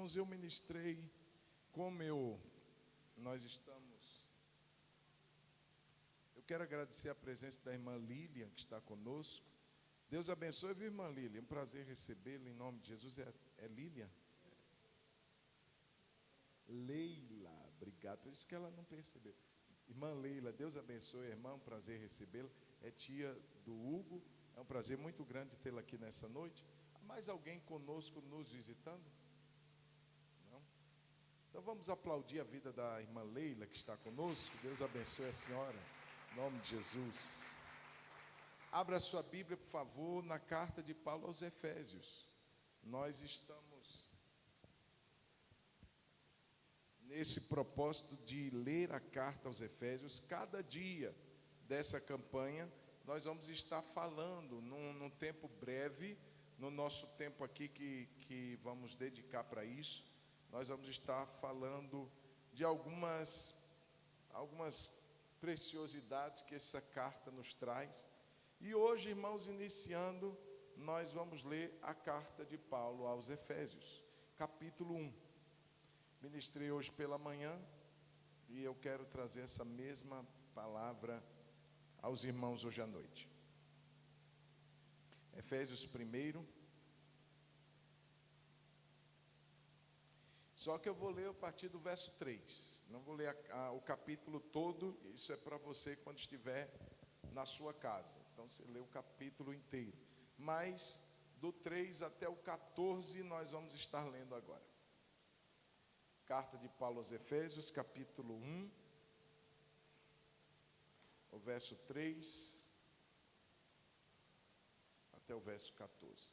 Irmãos, eu ministrei, nós estamos... Eu quero agradecer a presença da irmã Lília, que está conosco. Deus abençoe, viu, irmã Lília? Um prazer recebê-la em nome de Jesus. É Lília? Leila, obrigado. Por isso que ela não percebeu. Irmã Leila, Deus abençoe, irmã, um prazer recebê-la. É tia do Hugo, é um prazer muito grande tê-la aqui nessa noite. Há mais alguém conosco nos visitando? Não? Então vamos aplaudir a vida da irmã Leila, que está conosco. Deus abençoe a senhora, em nome de Jesus. Abra sua Bíblia, por favor, na carta de Paulo aos Efésios. Nós estamos nesse propósito de ler a carta aos Efésios. Cada dia dessa campanha, nós vamos estar falando, num tempo breve, no nosso tempo aqui que vamos dedicar para isso, nós vamos estar falando de algumas preciosidades que essa carta nos traz. E hoje, irmãos, iniciando, nós vamos ler a carta de Paulo aos Efésios, capítulo 1. Ministrei hoje pela manhã e eu quero trazer essa mesma palavra aos irmãos hoje à noite. Efésios 1. Só que eu vou ler a partir do verso 3. Não vou ler o capítulo todo, isso é para você quando estiver na sua casa. Então você lê o capítulo inteiro. Mas do 3 até o 14 nós vamos estar lendo agora. Carta de Paulo aos Efésios, capítulo 1, o verso 3 até o verso 14.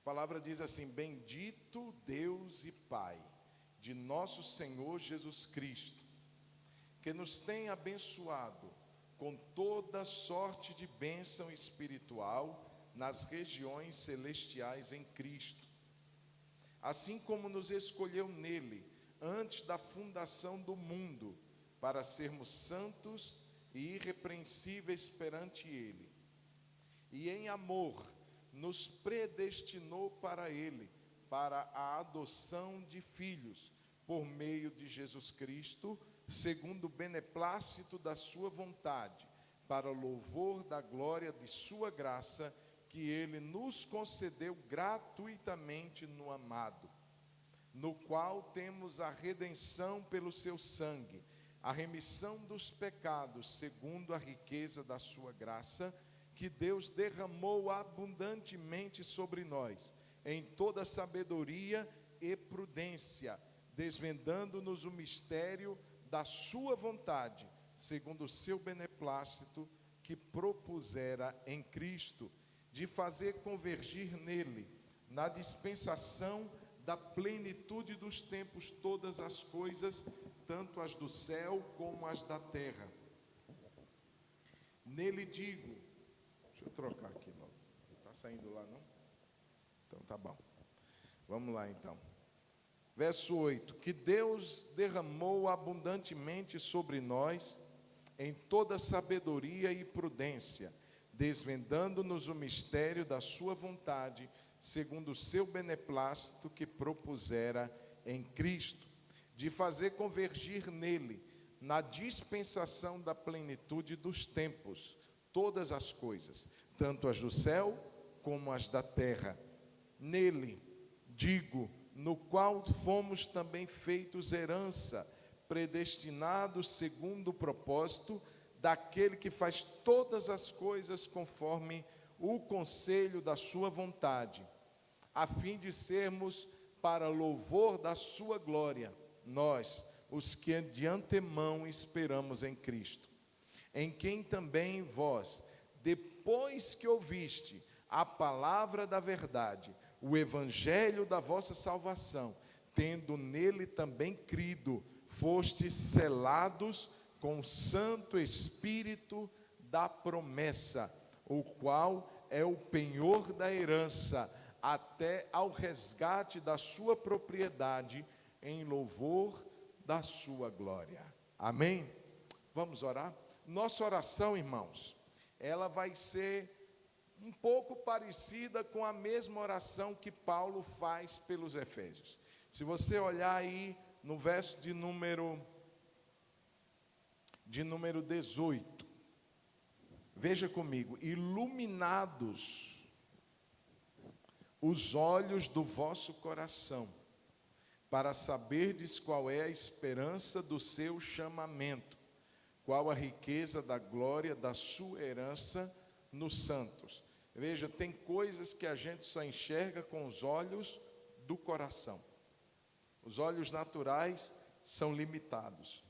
A palavra diz assim: Bendito Deus e Pai de nosso Senhor Jesus Cristo, que nos tem abençoado com toda sorte de bênção espiritual nas regiões celestiais em Cristo, assim como nos escolheu nele antes da fundação do mundo, para sermos santos e irrepreensíveis perante ele. E em amor nos predestinou para ele, para a adoção de filhos, por meio de Jesus Cristo, segundo o beneplácito da sua vontade, para louvor da glória de sua graça, que ele nos concedeu gratuitamente no amado, no qual temos a redenção pelo seu sangue, a remissão dos pecados, segundo a riqueza da sua graça, que Deus derramou abundantemente sobre nós, em toda sabedoria e prudência, desvendando-nos o mistério da sua vontade, segundo o seu beneplácito, que propusera em Cristo, de fazer convergir nele, na dispensação da plenitude dos tempos, todas as coisas, tanto as do céu como as da terra. Nele digo, deixa eu trocar aqui, não está saindo lá não? Então tá bom, vamos lá então. Verso 8, que Deus derramou abundantemente sobre nós, em toda sabedoria e prudência, desvendando-nos o mistério da sua vontade, segundo o seu beneplácito que propusera em Cristo, de fazer convergir nele, na dispensação da plenitude dos tempos, todas as coisas, tanto as do céu como as da terra. Nele, digo, no qual fomos também feitos herança, predestinados segundo o propósito daquele que faz todas as coisas conforme o conselho da sua vontade, a fim de sermos para louvor da sua glória, nós, os que de antemão esperamos em Cristo, em quem também vós, depois que ouviste a palavra da verdade, o evangelho da vossa salvação, tendo nele também crido, fostes selados com o Santo Espírito da promessa, o qual é o penhor da herança, até ao resgate da sua propriedade, em louvor da sua glória. Amém? Vamos orar? Nossa oração, irmãos, ela vai ser um pouco parecida com a mesma oração que Paulo faz pelos Efésios. Se você olhar aí no verso de número 18, veja comigo: iluminados os olhos do vosso coração, para saberdes qual é a esperança do seu chamamento, qual a riqueza da glória da sua herança nos santos. Veja, tem coisas que a gente só enxerga com os olhos do coração. Os olhos naturais são limitados.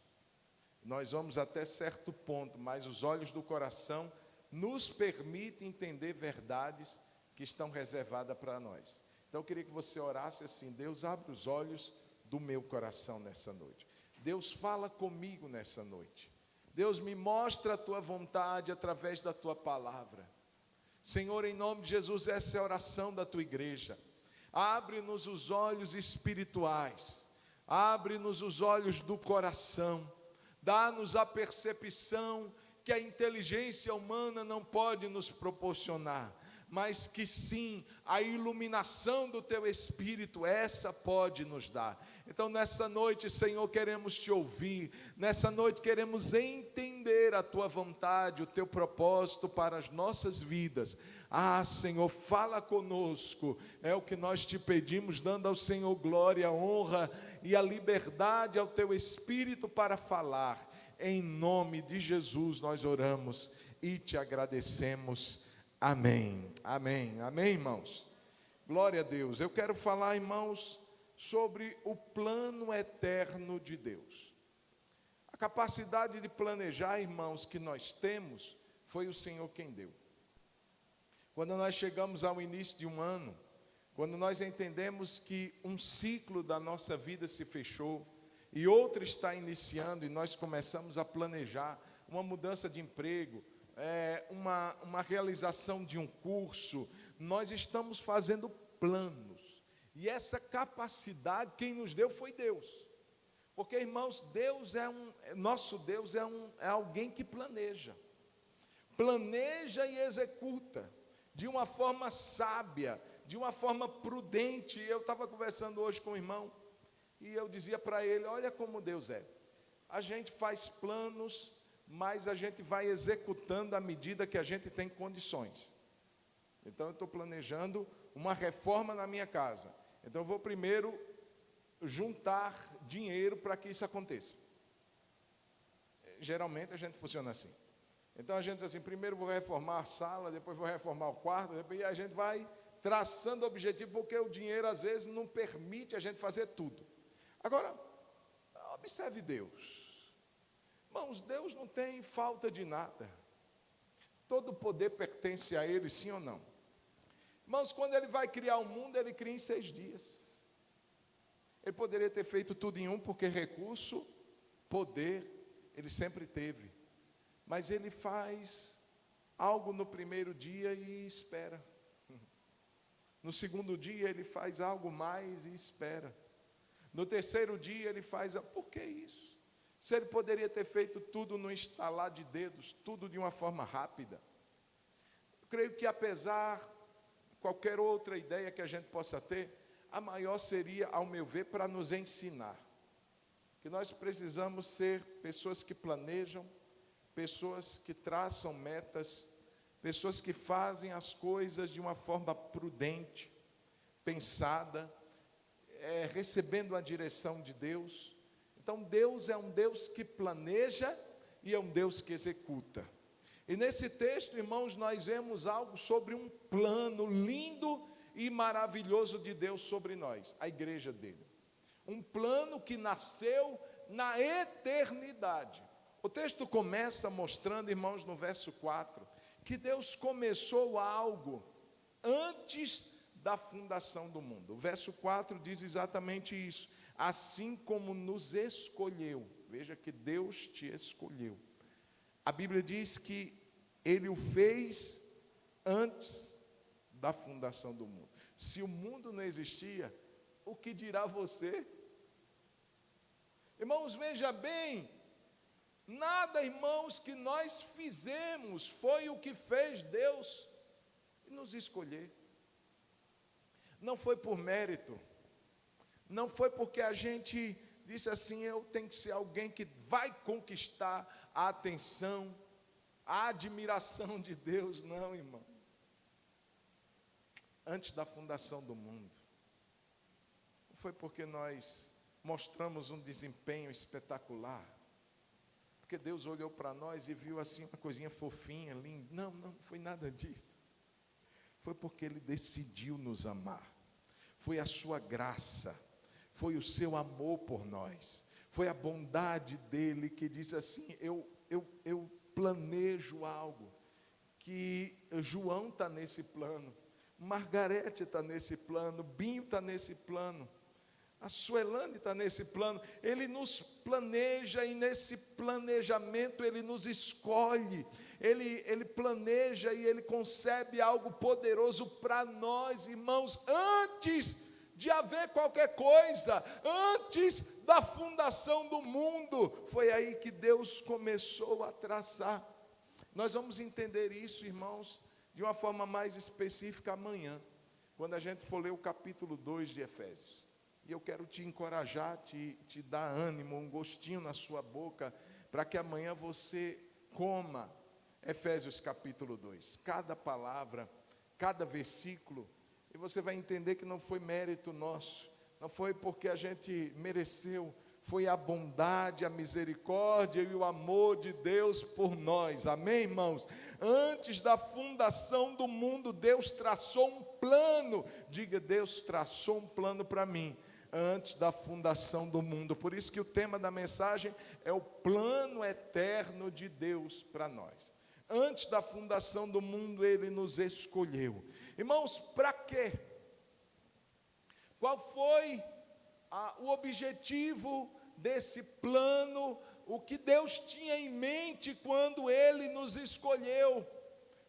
Nós vamos até certo ponto, mas os olhos do coração nos permitem entender verdades que estão reservadas para nós. Então eu queria que você orasse assim: Deus, abre os olhos do meu coração nessa noite. Deus, fala comigo nessa noite. Deus, me mostra a tua vontade através da tua palavra. Senhor, em nome de Jesus, essa é a oração da tua igreja. Abre-nos os olhos espirituais, abre-nos os olhos do coração, dá-nos a percepção que a inteligência humana não pode nos proporcionar, mas que sim, a iluminação do teu Espírito, essa pode nos dar. Então nessa noite, Senhor, queremos te ouvir, nessa noite queremos entender a tua vontade, o teu propósito para as nossas vidas. Senhor, fala conosco, é o que nós te pedimos, dando ao Senhor glória, honra e a liberdade ao teu Espírito para falar. Em nome de Jesus nós oramos e te agradecemos. Amém, amém, amém, irmãos. Glória a Deus. Eu quero falar, irmãos, sobre o plano eterno de Deus. A capacidade de planejar, irmãos, que nós temos, foi o Senhor quem deu. Quando nós chegamos ao início de um ano, quando nós entendemos que um ciclo da nossa vida se fechou e outro está iniciando, e nós começamos a planejar uma mudança de emprego, uma realização de um curso, nós estamos fazendo planos. E essa capacidade, quem nos deu foi Deus. Porque, irmãos, nosso Deus é alguém que planeja e executa de uma forma sábia, de uma forma prudente. Eu estava conversando hoje com o irmão e eu dizia para ele: olha como Deus é. A gente faz planos, mas a gente vai executando à medida que a gente tem condições. Então eu estou planejando uma reforma na minha casa. Então eu vou primeiro juntar dinheiro para que isso aconteça. Geralmente a gente funciona assim. Então a gente diz assim: primeiro vou reformar a sala, depois vou reformar o quarto, depois a gente vai traçando o objetivo, porque o dinheiro às vezes não permite a gente fazer tudo. Agora, observe Deus. Irmãos, Deus não tem falta de nada. Todo o poder pertence a Ele, sim ou não? Irmãos, quando Ele vai criar o mundo, Ele cria em 6 dias. Ele poderia ter feito tudo em um, porque recurso, poder, Ele sempre teve. Mas Ele faz algo no primeiro dia e espera. No segundo dia, Ele faz algo mais e espera. No terceiro dia, Ele faz... Por que isso? Se Ele poderia ter feito tudo no estalar de dedos, tudo de uma forma rápida. Eu creio que, apesar de qualquer outra ideia que a gente possa ter, a maior seria, ao meu ver, para nos ensinar que nós precisamos ser pessoas que planejam, pessoas que traçam metas, pessoas que fazem as coisas de uma forma prudente, pensada, recebendo a direção de Deus. Então Deus é um Deus que planeja e é um Deus que executa. E nesse texto, irmãos, nós vemos algo sobre um plano lindo e maravilhoso de Deus sobre nós, a igreja dele. Um plano que nasceu na eternidade. O texto começa mostrando, irmãos, no verso 4, que Deus começou algo antes da fundação do mundo. O verso 4 diz exatamente isso. Assim como nos escolheu. Veja que Deus te escolheu. A Bíblia diz que Ele o fez antes da fundação do mundo. Se o mundo não existia, o que dirá você? Irmãos, veja bem, nada, irmãos, que nós fizemos foi o que fez Deus. nos escolher. Não foi por mérito, não foi porque a gente disse assim, eu tenho que ser alguém que vai conquistar a atenção, a admiração de Deus. Não, irmão. Antes da fundação do mundo, não foi porque nós mostramos um desempenho espetacular, porque Deus olhou para nós e viu assim uma coisinha fofinha, linda. Não, não foi nada disso. Foi porque Ele decidiu nos amar. Foi a sua graça, foi o seu amor por nós, foi a bondade dEle que disse assim, eu planejo algo, que João está nesse plano, Margarete está nesse plano, Binho está nesse plano, a Suelane está nesse plano. Ele nos planeja e nesse planejamento Ele nos escolhe, Ele planeja e Ele concebe algo poderoso para nós, irmãos, antes de haver qualquer coisa, antes da fundação do mundo. Foi aí que Deus começou a traçar. Nós vamos entender isso, irmãos, de uma forma mais específica amanhã, quando a gente for ler o capítulo 2 de Efésios. E eu quero te encorajar, te dar ânimo, um gostinho na sua boca, para que amanhã você coma Efésios capítulo 2. Cada palavra, cada versículo, e você vai entender que não foi mérito nosso, não foi porque a gente mereceu, foi a bondade, a misericórdia e o amor de Deus por nós. Amém, irmãos? Antes da fundação do mundo, Deus traçou um plano. Diga, Deus traçou um plano para mim, antes da fundação do mundo. Por isso que o tema da mensagem é o plano eterno de Deus para nós. Antes da fundação do mundo, Ele nos escolheu. Irmãos, para quê? Qual foi o objetivo desse plano? O que Deus tinha em mente quando Ele nos escolheu?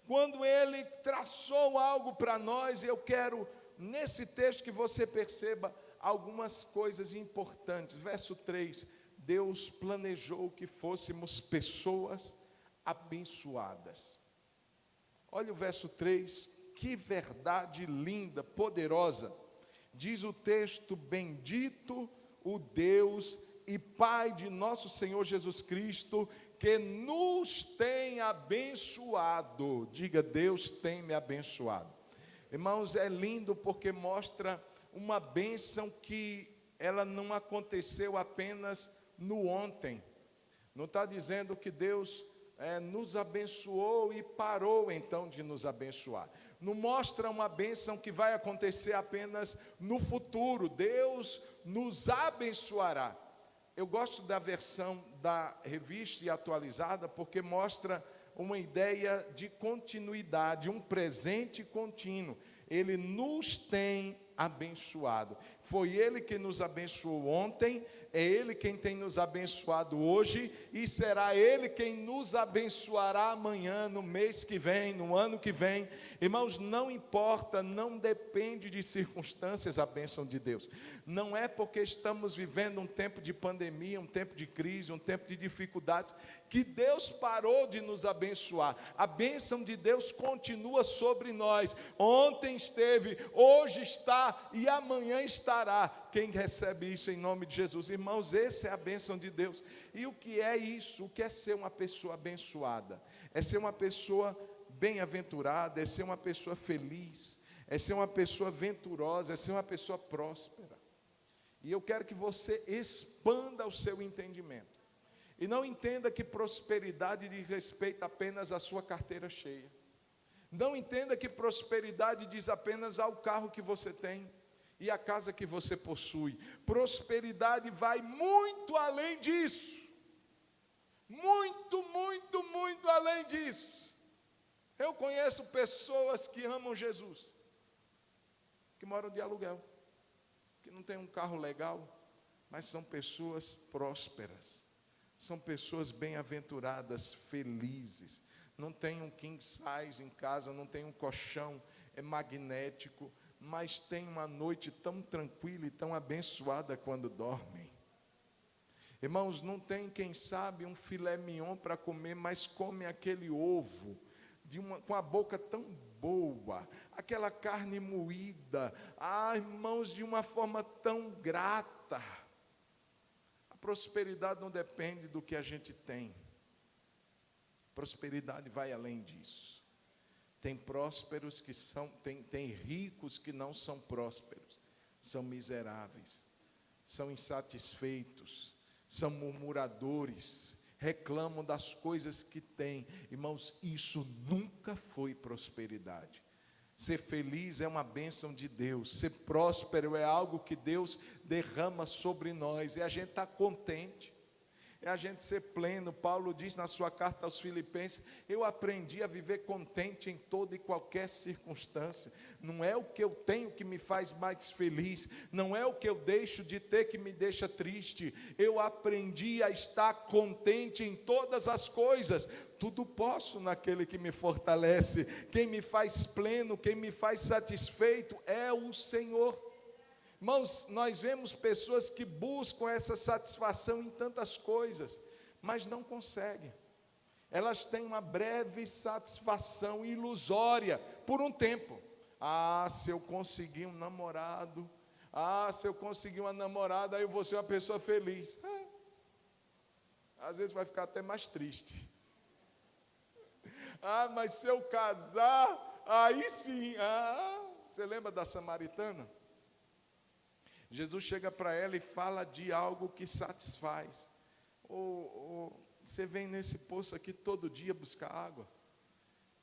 Quando Ele traçou algo para nós? Eu quero, nesse texto, que você perceba algumas coisas importantes. Verso 3, Deus planejou que fôssemos pessoas abençoadas. Olha o verso 3, que verdade linda, poderosa. Diz o texto, bendito o Deus e Pai de nosso Senhor Jesus Cristo, que nos tem abençoado. Diga, Deus tem me abençoado. Irmãos, é lindo porque mostra uma bênção que ela não aconteceu apenas no ontem. Não está dizendo que Deus nos abençoou e parou então de nos abençoar. Não mostra uma bênção que vai acontecer apenas no futuro. Deus nos abençoará. Eu gosto da versão da Revista e Atualizada porque mostra uma ideia de continuidade, um presente contínuo. Ele nos tem abençoado. Foi Ele que nos abençoou ontem, é Ele quem tem nos abençoado hoje, e será Ele quem nos abençoará amanhã, no mês que vem, no ano que vem. Irmãos, não importa, não depende de circunstâncias a bênção de Deus. Não é porque estamos vivendo um tempo de pandemia, um tempo de crise, um tempo de dificuldades, que Deus parou de nos abençoar. A bênção de Deus continua sobre nós. Ontem esteve, hoje está e amanhã estará. Quem recebe isso em nome de Jesus? Irmãos, essa é a bênção de Deus. E o que é isso? O que é ser uma pessoa abençoada? É ser uma pessoa bem-aventurada, é ser uma pessoa feliz, é ser uma pessoa venturosa, é ser uma pessoa próspera. E eu quero que você expanda o seu entendimento. E não entenda que prosperidade diz respeito apenas à sua carteira cheia. Não entenda que prosperidade diz apenas ao carro que você tem e à casa que você possui. Prosperidade vai muito além disso. Muito, muito, muito além disso. Eu conheço pessoas que amam Jesus, que moram de aluguel, que não têm um carro legal, mas são pessoas prósperas. São pessoas bem-aventuradas, felizes. Não tem um king size em casa, não tem um colchão magnético, mas tem uma noite tão tranquila e tão abençoada quando dormem. Irmãos, não tem, quem sabe, um filé mignon para comer, mas come aquele ovo com a boca tão boa, aquela carne moída, irmãos, de uma forma tão grata. A prosperidade não depende do que a gente tem. Prosperidade vai além disso. Tem prósperos que são, tem ricos que não são prósperos, são miseráveis, são insatisfeitos, são murmuradores, reclamam das coisas que têm. Irmãos, isso nunca foi prosperidade. Ser feliz é uma bênção de Deus, ser próspero é algo que Deus derrama sobre nós, e a gente está contente, é a gente ser pleno. Paulo diz na sua carta aos Filipenses: eu aprendi a viver contente em toda e qualquer circunstância. Não é o que eu tenho que me faz mais feliz, não é o que eu deixo de ter que me deixa triste. Eu aprendi a estar contente em todas as coisas. Tudo posso naquele que me fortalece. Quem me faz pleno, quem me faz satisfeito é o Senhor. Irmãos, nós vemos pessoas que buscam essa satisfação em tantas coisas, mas não conseguem. Elas têm uma breve satisfação ilusória, por um tempo. Se eu conseguir um namorado, se eu conseguir uma namorada, aí eu vou ser uma pessoa feliz. Às vezes vai ficar até mais triste. Mas se eu casar, aí sim. Você lembra da samaritana? Jesus chega para ela e fala de algo que satisfaz. Você vem nesse poço aqui todo dia buscar água?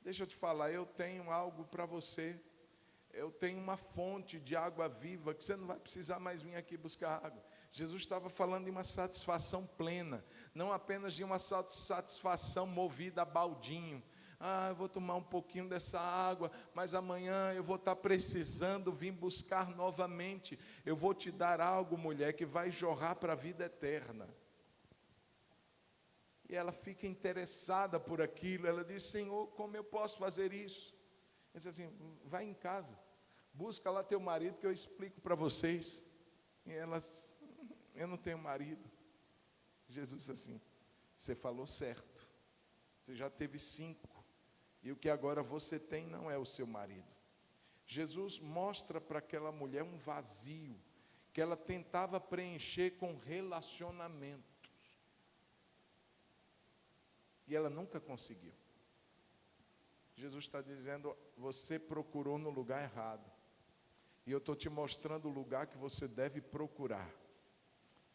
Deixa eu te falar, eu tenho algo para você. Eu tenho uma fonte de água viva, que você não vai precisar mais vir aqui buscar água. Jesus estava falando de uma satisfação plena, não apenas de uma satisfação movida a baldinho. Eu vou tomar um pouquinho dessa água, mas amanhã eu vou estar precisando vir buscar novamente. Eu vou te dar algo, mulher, que vai jorrar para a vida eterna. E ela fica interessada por aquilo. Ela diz: Senhor, como eu posso fazer isso? Ele diz assim: vai em casa, busca lá teu marido que eu explico para vocês. E elas: eu não tenho marido. Jesus disse assim: você falou certo, você já teve 5. E o que agora você tem não é o seu marido. Jesus mostra para aquela mulher um vazio que ela tentava preencher com relacionamentos. E ela nunca conseguiu. Jesus está dizendo: você procurou no lugar errado. E eu estou te mostrando o lugar que você deve procurar.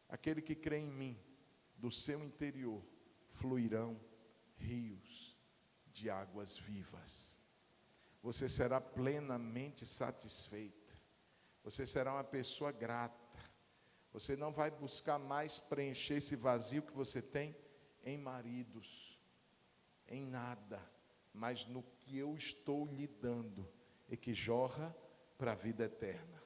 Aquele que crê em mim, do seu interior fluirão rios de águas vivas. Você será plenamente satisfeita. Você será uma pessoa grata. Você não vai buscar mais preencher esse vazio que você tem em maridos, em nada, mas no que eu estou lhe dando e que jorra para a vida eterna.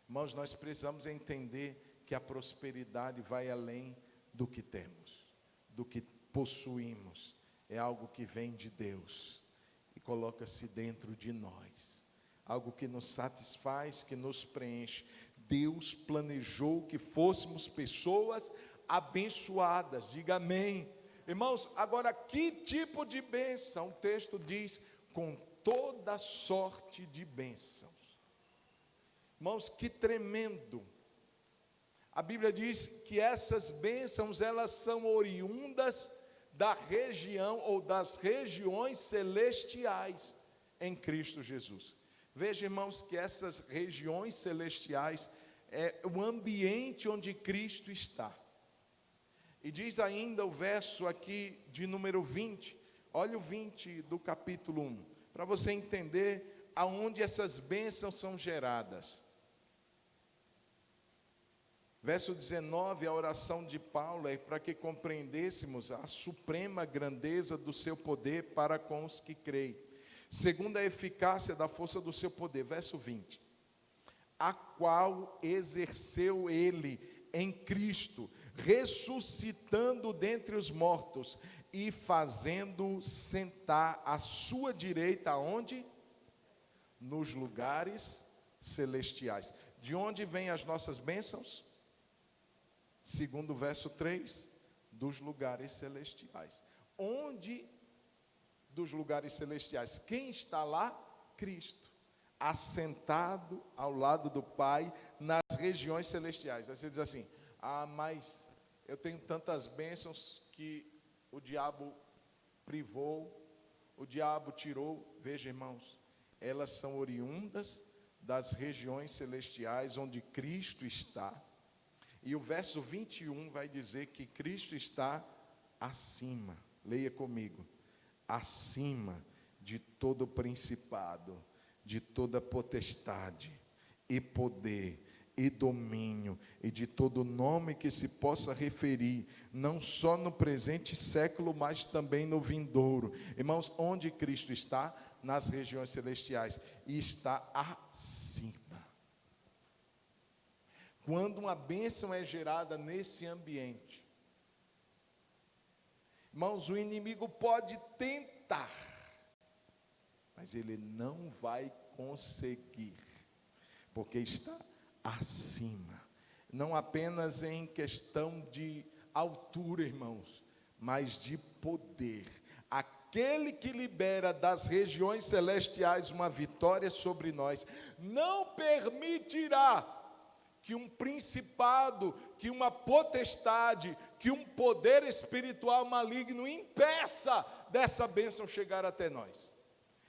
Irmãos, nós precisamos entender que a prosperidade vai além do que temos, do que possuímos. É algo que vem de Deus e coloca-se dentro de nós. Algo que nos satisfaz, que nos preenche. Deus planejou que fôssemos pessoas abençoadas. Diga amém. Irmãos, agora que tipo de bênção? O texto diz: com toda sorte de bênçãos. Irmãos, que tremendo. A Bíblia diz que essas bênçãos, elas são oriundas da região ou das regiões celestiais em Cristo Jesus. Veja, irmãos, que essas regiões celestiais é o ambiente onde Cristo está. E diz ainda o verso aqui de número 20, olha o 20 do capítulo 1, para você entender aonde essas bênçãos são geradas. Verso 19, a oração de Paulo é para que compreendêssemos a suprema grandeza do seu poder para com os que creem, segundo a eficácia da força do seu poder. Verso 20, a qual exerceu ele em Cristo, ressuscitando dentre os mortos e fazendo sentar à sua direita, onde? Nos lugares celestiais. De onde vêm as nossas bênçãos? Segundo o verso 3, dos lugares celestiais. Onde dos lugares celestiais. Quem está lá? Cristo, assentado ao lado do Pai nas regiões celestiais. Aí você diz assim: ah, mas eu tenho tantas bênçãos que o diabo privou, o diabo tirou. Veja, irmãos, elas são oriundas das regiões celestiais onde Cristo está. E o verso 21 vai dizer que Cristo está acima. Leia comigo: acima de todo principado, de toda potestade e poder e domínio, e de todo nome que se possa referir, não só no presente século, mas também no vindouro. Irmãos, onde Cristo está? Nas regiões celestiais, e está acima. Quando uma bênção é gerada nesse ambiente, irmãos, o inimigo pode tentar, mas ele não vai conseguir, porque está acima, não apenas em questão de altura, irmãos, mas de poder. Aquele que libera das regiões celestiais uma vitória sobre nós, não permitirá que um principado, que uma potestade, que um poder espiritual maligno impeça dessa bênção chegar até nós.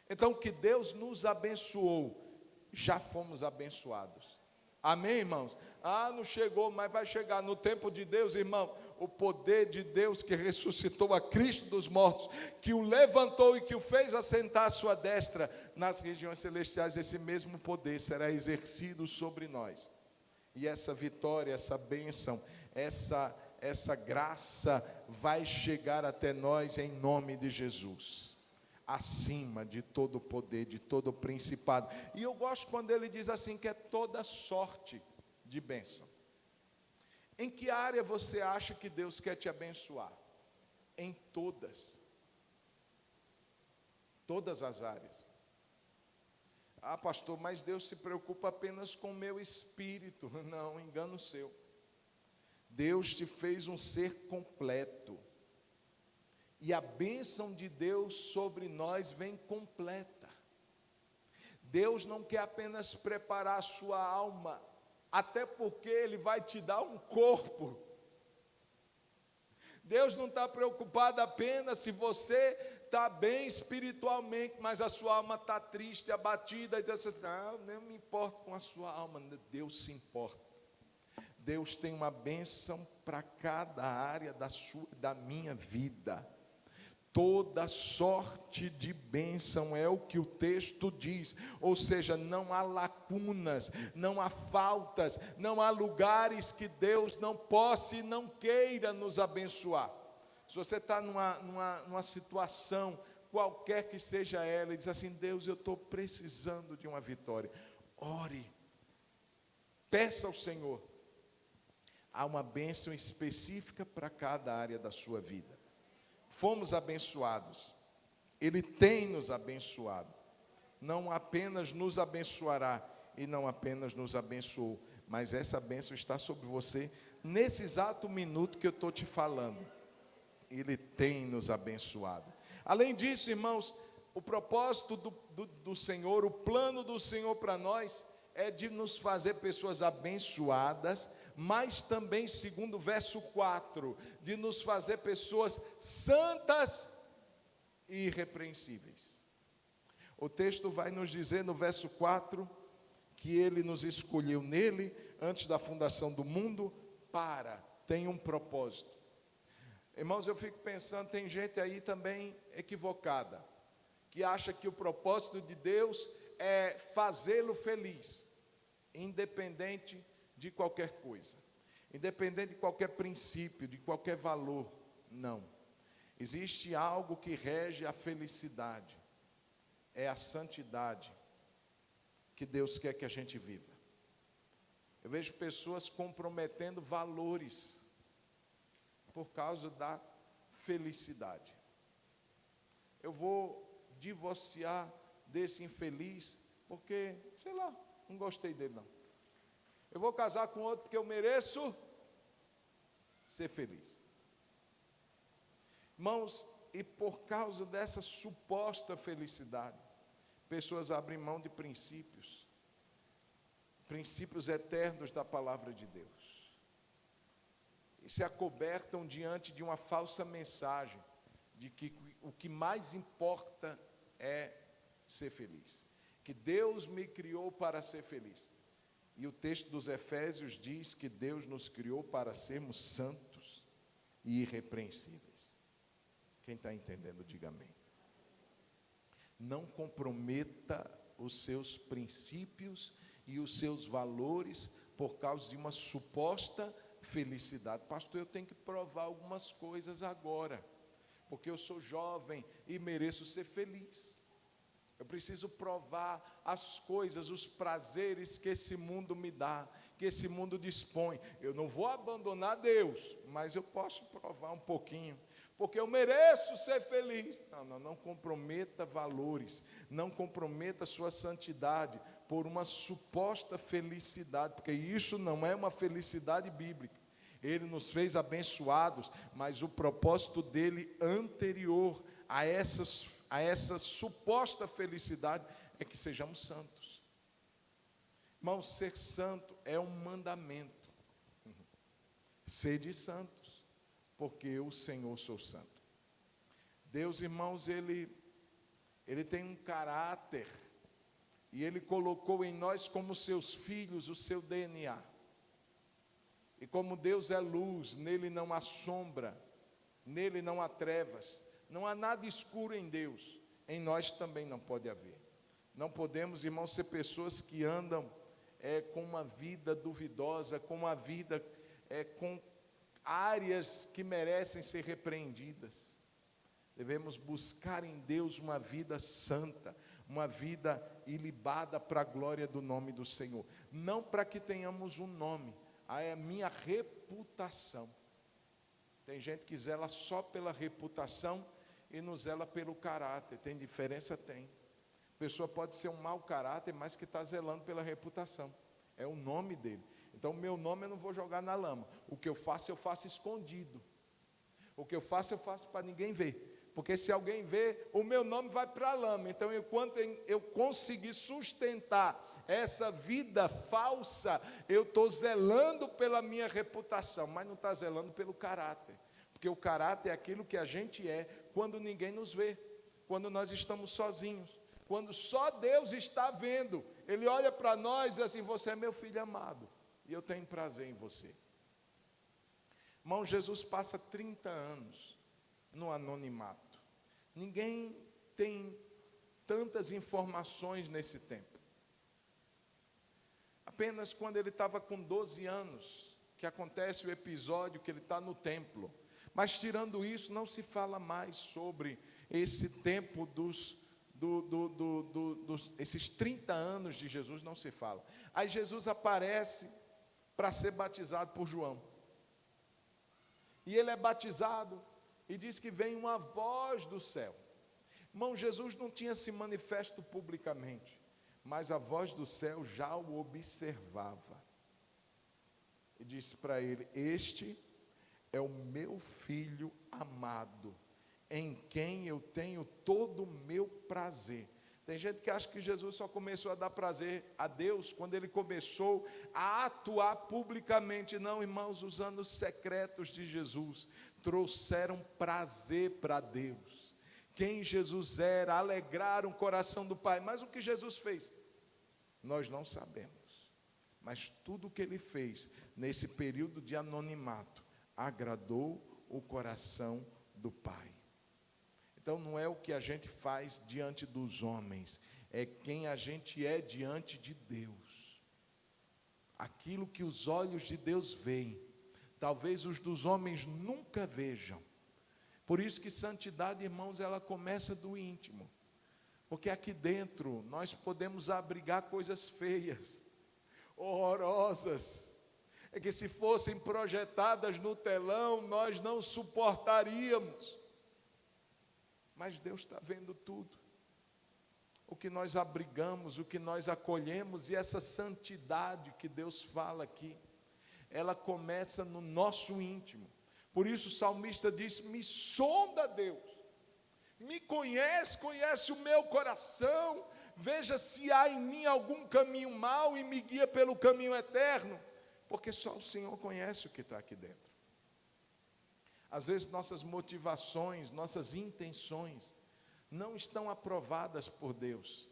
Então, que Deus nos abençoou, já fomos abençoados. Amém, irmãos? Ah, não chegou, mas vai chegar no tempo de Deus, irmão. O poder de Deus que ressuscitou a Cristo dos mortos, que o levantou e que o fez assentar à sua destra nas regiões celestiais, esse mesmo poder será exercido sobre nós. E essa vitória, essa bênção, essa graça vai chegar até nós em nome de Jesus. Acima de todo poder, de todo principado. E eu gosto quando ele diz assim, que é toda sorte de bênção. Em que área você acha que Deus quer te abençoar? Em todas. Todas as áreas. Ah, pastor, mas Deus se preocupa apenas com o meu espírito. Não, engano seu. Deus te fez um ser completo. E a bênção de Deus sobre nós vem completa. Deus não quer apenas preparar a sua alma, até porque Ele vai te dar um corpo. Deus não está preocupado apenas se você está bem espiritualmente, mas a sua alma está triste, abatida, e Deus diz, não me importo com a sua alma. Deus se importa. Deus tem uma bênção para cada área da minha vida. Toda sorte de bênção é o que o texto diz, ou seja, não há lacunas, não há faltas, não há lugares que Deus não possa e não queira nos abençoar. Se você está numa situação, qualquer que seja ela, e diz assim, Deus, eu estou precisando de uma vitória, ore, peça ao Senhor, há uma bênção específica para cada área da sua vida. Fomos abençoados, Ele tem nos abençoado, não apenas nos abençoará, e não apenas nos abençoou, mas essa bênção está sobre você, nesse exato minuto que eu estou te falando, Ele tem nos abençoado. Além disso, irmãos, o propósito do Senhor, o plano do Senhor para nós, é de nos fazer pessoas abençoadas, mas também, segundo o verso 4, de nos fazer pessoas santas e irrepreensíveis. O texto vai nos dizer no verso 4, que Ele nos escolheu nele, antes da fundação do mundo, tem um propósito. Irmãos, eu fico pensando, tem gente aí também equivocada, que acha que o propósito de Deus é fazê-lo feliz, independente de qualquer coisa, independente de qualquer princípio, de qualquer valor. Não, existe algo que rege a felicidade, é a santidade que Deus quer que a gente viva. Eu vejo pessoas comprometendo valores por causa da felicidade. Eu vou divorciar desse infeliz porque, sei lá, não gostei dele não. Eu vou casar com outro porque eu mereço ser feliz. Irmãos, e por causa dessa suposta felicidade, pessoas abrem mão de princípios eternos da palavra de Deus, e se acobertam diante de uma falsa mensagem, de que o que mais importa é ser feliz, que Deus me criou para ser feliz. E o texto dos Efésios diz que Deus nos criou para sermos santos e irrepreensíveis. Quem está entendendo, diga amém. Não comprometa os seus princípios e os seus valores por causa de uma suposta felicidade. Pastor, eu tenho que provar algumas coisas agora, porque eu sou jovem e mereço ser feliz. Eu preciso provar as coisas, os prazeres que esse mundo me dá, que esse mundo dispõe. Eu não vou abandonar Deus, mas eu posso provar um pouquinho, porque eu mereço ser feliz. Não comprometa valores, não comprometa sua santidade por uma suposta felicidade, porque isso não é uma felicidade bíblica. Ele nos fez abençoados, mas o propósito dele anterior a essa suposta felicidade é que sejamos santos. Irmãos, ser santo é um mandamento. Sede santos, porque eu, o Senhor, sou santo. Deus, irmãos, Ele tem um caráter, e Ele colocou em nós como seus filhos o seu DNA. E como Deus é luz, nele não há sombra, nele não há trevas, não há nada escuro em Deus, em nós também não pode haver. Não podemos, irmãos, ser pessoas que andam com uma vida duvidosa, com uma vida com áreas que merecem ser repreendidas. Devemos buscar em Deus uma vida santa, uma vida ilibada para a glória do nome do Senhor. Não para que tenhamos um nome, a minha reputação. Tem gente que zela só pela reputação e não zela pelo caráter. Tem diferença? Tem. A pessoa pode ser um mau caráter, mas que está zelando pela reputação. É o nome dele. Então, o meu nome eu não vou jogar na lama. O que eu faço escondido. O que eu faço para ninguém ver. Porque se alguém ver, o meu nome vai para a lama. Então, enquanto eu conseguir sustentar essa vida falsa, eu estou zelando pela minha reputação, mas não está zelando pelo caráter. Porque o caráter é aquilo que a gente é quando ninguém nos vê, quando nós estamos sozinhos, quando só Deus está vendo. Ele olha para nós e diz assim: você é meu filho amado, e eu tenho prazer em você. Irmão, Jesus passa 30 anos no anonimato. Ninguém tem tantas informações nesse tempo. Apenas quando ele estava com 12 anos, que acontece o episódio que ele está no templo. Mas tirando isso, não se fala mais sobre esse tempo esses 30 anos de Jesus, não se fala. Aí Jesus aparece para ser batizado por João. E ele é batizado e diz que vem uma voz do céu. Irmão, Jesus não tinha se manifesto publicamente, mas a voz do céu já o observava. E disse para ele: este é o meu filho amado, em quem eu tenho todo o meu prazer. Tem gente que acha que Jesus só começou a dar prazer a Deus quando ele começou a atuar publicamente. Não, irmãos, os anos secretos de Jesus trouxeram prazer para Deus. Quem Jesus era, alegraram o coração do Pai. Mas o que Jesus fez? Nós não sabemos. Mas tudo o que ele fez nesse período de anonimato agradou o coração do Pai. Então não é o que a gente faz diante dos homens, é quem a gente é diante de Deus. Aquilo que os olhos de Deus veem, talvez os dos homens nunca vejam. Por isso que santidade, irmãos, ela começa do íntimo. Porque aqui dentro nós podemos abrigar coisas feias, horrorosas, é que se fossem projetadas no telão, nós não suportaríamos. Mas Deus está vendo tudo. O que nós abrigamos, o que nós acolhemos, e essa santidade que Deus fala aqui, ela começa no nosso íntimo. Por isso o salmista diz: me sonda, Deus, me conhece, conhece o meu coração, veja se há em mim algum caminho mau e me guia pelo caminho eterno, porque só o Senhor conhece o que está aqui dentro. Às vezes nossas motivações, nossas intenções não estão aprovadas por Deus,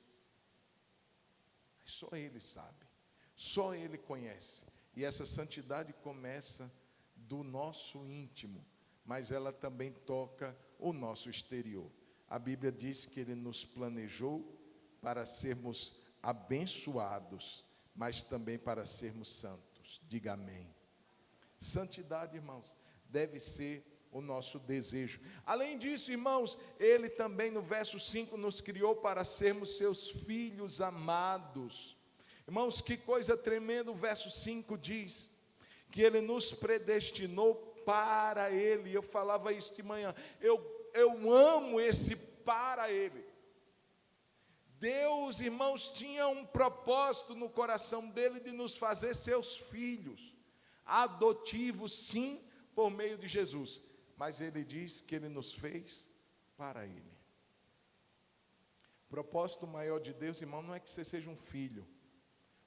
mas só Ele sabe, só Ele conhece, e essa santidade começa do nosso íntimo, mas ela também toca o nosso exterior. A Bíblia diz que Ele nos planejou para sermos abençoados, mas também para sermos santos. Diga amém. Santidade, irmãos, deve ser o nosso desejo. Além disso, irmãos, Ele também no verso 5 nos criou para sermos seus filhos amados. Irmãos, que coisa tremenda, o verso 5 diz que Ele nos predestinou para Ele. Eu falava isso de manhã, eu amo esse para Ele. Deus, irmãos, tinha um propósito no coração dele de nos fazer seus filhos, adotivos sim, por meio de Jesus, mas Ele diz que Ele nos fez para Ele. O propósito maior de Deus, irmão, não é que você seja um filho,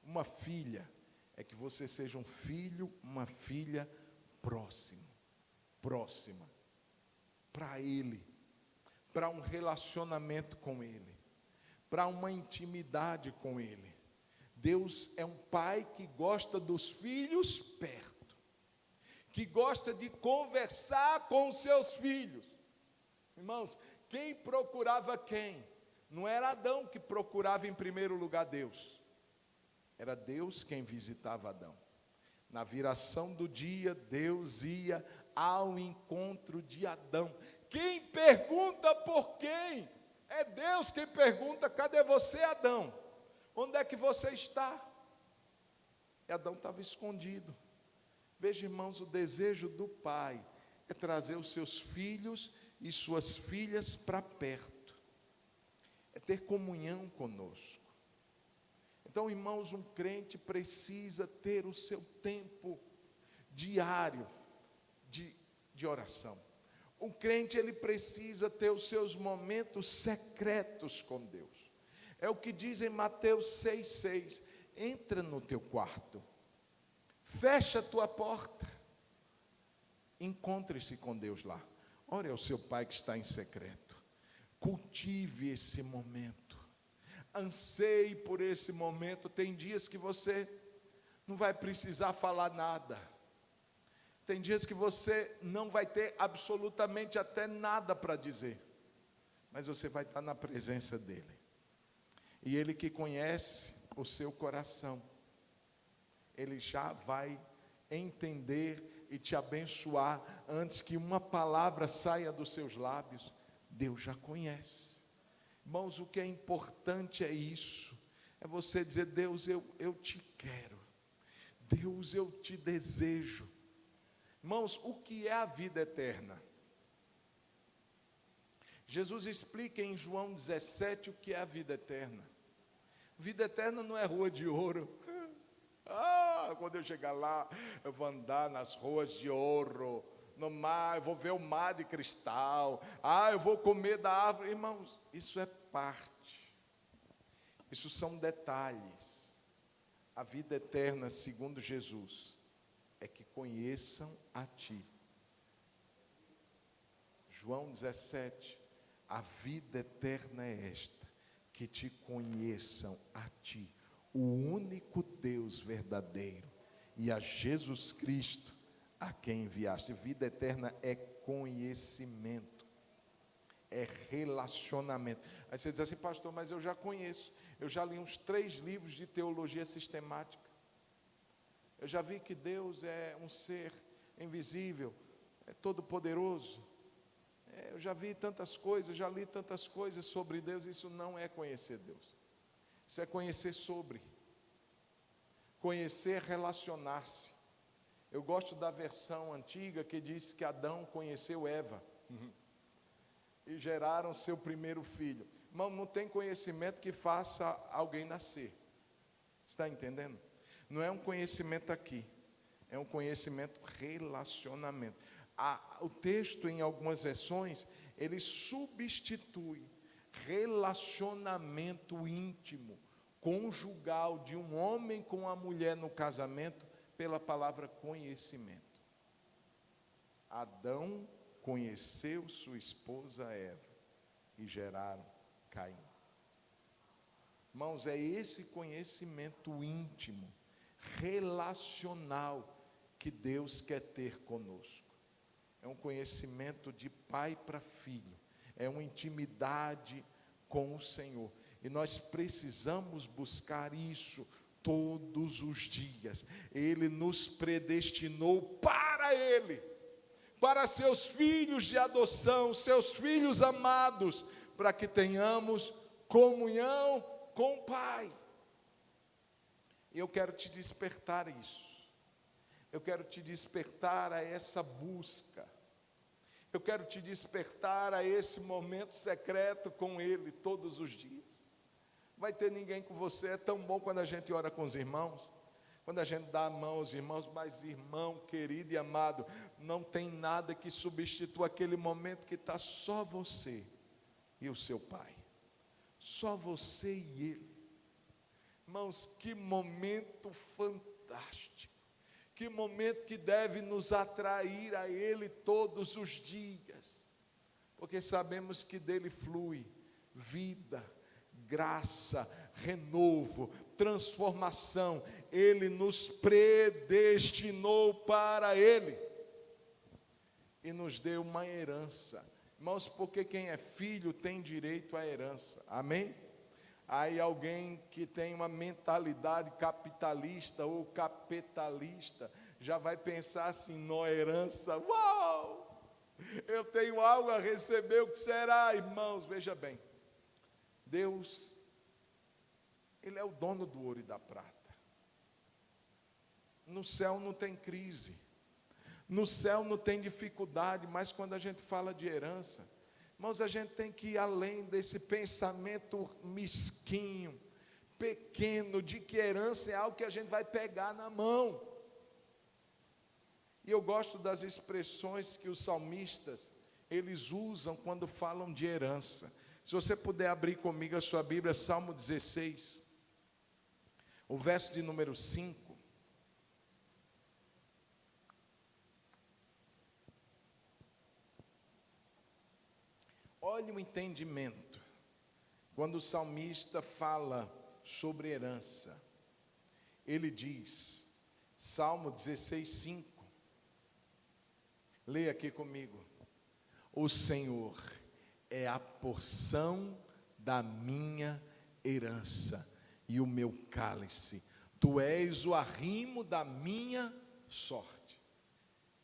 uma filha, é que você seja um filho, uma filha próxima, para Ele, para um relacionamento com Ele, para uma intimidade com Ele. Deus é um pai que gosta dos filhos perto, que gosta de conversar com os seus filhos. Irmãos, quem procurava quem? Não era Adão que procurava em primeiro lugar Deus, era Deus quem visitava Adão. Na viração do dia, Deus ia ao encontro de Adão. Quem pergunta por quem? É Deus quem pergunta: cadê você, Adão? Onde é que você está? E Adão estava escondido. Veja, irmãos, o desejo do Pai é trazer os seus filhos e suas filhas para perto, é ter comunhão conosco. Então, irmãos, um crente precisa ter o seu tempo diário de oração. Um crente, ele precisa ter os seus momentos secretos com Deus. É o que diz em Mateus 6,6. Entra no teu quarto, fecha a tua porta, encontre-se com Deus lá. Ore ao seu Pai que está em secreto. Cultive esse momento, anseie por esse momento. Tem dias que você não vai precisar falar nada, tem dias que você não vai ter absolutamente até nada para dizer, mas você vai estar na presença dEle, e Ele que conhece o seu coração, Ele já vai entender e te abençoar antes que uma palavra saia dos seus lábios. Deus já conhece. Irmãos, o que é importante é isso, é você dizer: Deus, eu te quero, Deus, eu te desejo. Irmãos, o que é a vida eterna? Jesus explica em João 17 o que é a vida eterna. Vida eterna não é rua de ouro. Quando eu chegar lá, eu vou andar nas ruas de ouro, no mar, eu vou ver o mar de cristal, eu vou comer da árvore. Irmãos, isso é parte, isso são detalhes. A vida eterna, segundo Jesus, é que conheçam a Ti. João 17, a vida eterna é esta, que Te conheçam a Ti, o único Deus verdadeiro, e a Jesus Cristo, a quem enviaste. Vida eterna é conhecimento, é relacionamento. Aí você diz assim: pastor, mas eu já conheço, eu já li uns 3 livros de teologia sistemática, eu já vi que Deus é um ser invisível, é todo poderoso, eu já vi tantas coisas, já li tantas coisas sobre Deus. Isso não é conhecer Deus, isso é conhecer sobre. Conhecer é relacionar-se. Eu gosto da versão antiga que diz que Adão conheceu Eva e geraram seu primeiro filho. Irmão, não tem conhecimento que faça alguém nascer. Está entendendo? Não é um conhecimento aqui, é um conhecimento relacionamento. O texto, em algumas versões, ele substitui relacionamento íntimo, conjugal de um homem com a mulher no casamento pela palavra conhecimento. Adão conheceu sua esposa Eva e geraram Caim. Irmãos, é esse conhecimento íntimo, relacional, que Deus quer ter conosco. É um conhecimento de pai para filho, é uma intimidade com o Senhor. E nós precisamos buscar isso todos os dias. Ele nos predestinou para Ele, para seus filhos de adoção, seus filhos amados, para que tenhamos comunhão com o Pai. E eu quero te despertar isso. Eu quero te despertar a essa busca. Eu quero te despertar a esse momento secreto com Ele todos os dias. Vai ter ninguém com você. É tão bom quando a gente ora com os irmãos, quando a gente dá a mão aos irmãos, mas irmão querido e amado, não tem nada que substitua aquele momento que está só você e o seu Pai, só você e Ele. Irmãos, que momento fantástico, que momento que deve nos atrair a Ele todos os dias, porque sabemos que dele flui vida, graça, renovo, transformação. Ele nos predestinou para Ele e nos deu uma herança. Irmãos, porque quem é filho tem direito à herança, amém? Aí alguém que tem uma mentalidade capitalista ou capitalista já vai pensar assim, na herança, uau, eu tenho algo a receber, o que será? Irmãos, veja bem, Deus, Ele é o dono do ouro e da prata. No céu não tem crise, no céu não tem dificuldade, mas quando a gente fala de herança, irmãos, a gente tem que ir além desse pensamento mesquinho, pequeno, de que herança é algo que a gente vai pegar na mão. E eu gosto das expressões que os salmistas, eles usam quando falam de herança. Se você puder abrir comigo a sua Bíblia, Salmo 16, o verso de número 5. Olha o entendimento, quando o salmista fala sobre herança, ele diz, Salmo 16, 5, leia aqui comigo, o Senhor é a porção da minha herança e o meu cálice, tu és o arrimo da minha sorte.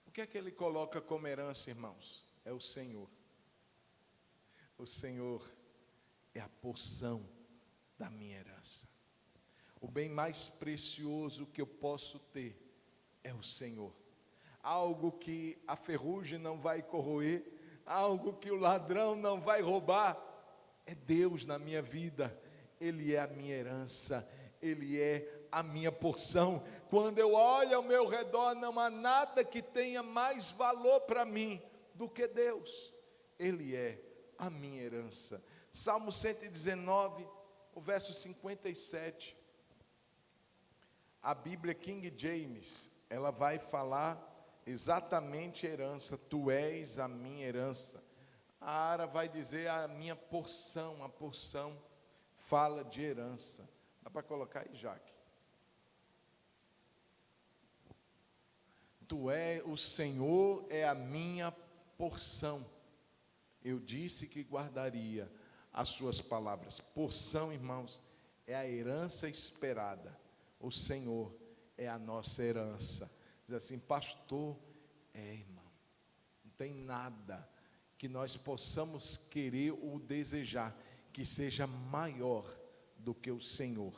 O que é que ele coloca como herança, irmãos? É o Senhor. O Senhor é a porção da minha herança. O bem mais precioso que eu posso ter é o Senhor. Algo que a ferrugem não vai corroer, algo que o ladrão não vai roubar, é Deus na minha vida. Ele é a minha herança, Ele é a minha porção. Quando eu olho ao meu redor, não há nada que tenha mais valor para mim do que Deus. Ele é a minha herança. Salmo 119, o verso 57. A Bíblia King James, ela vai falar exatamente herança. Tu és a minha herança. A Ara vai dizer a minha porção. A porção fala de herança. Dá para colocar aí, Jaque? O Senhor é a minha porção. Eu disse que guardaria as suas palavras. Porção, irmãos, é a herança esperada. O Senhor é a nossa herança. Diz assim, pastor, irmão, não tem nada que nós possamos querer ou desejar que seja maior do que o Senhor.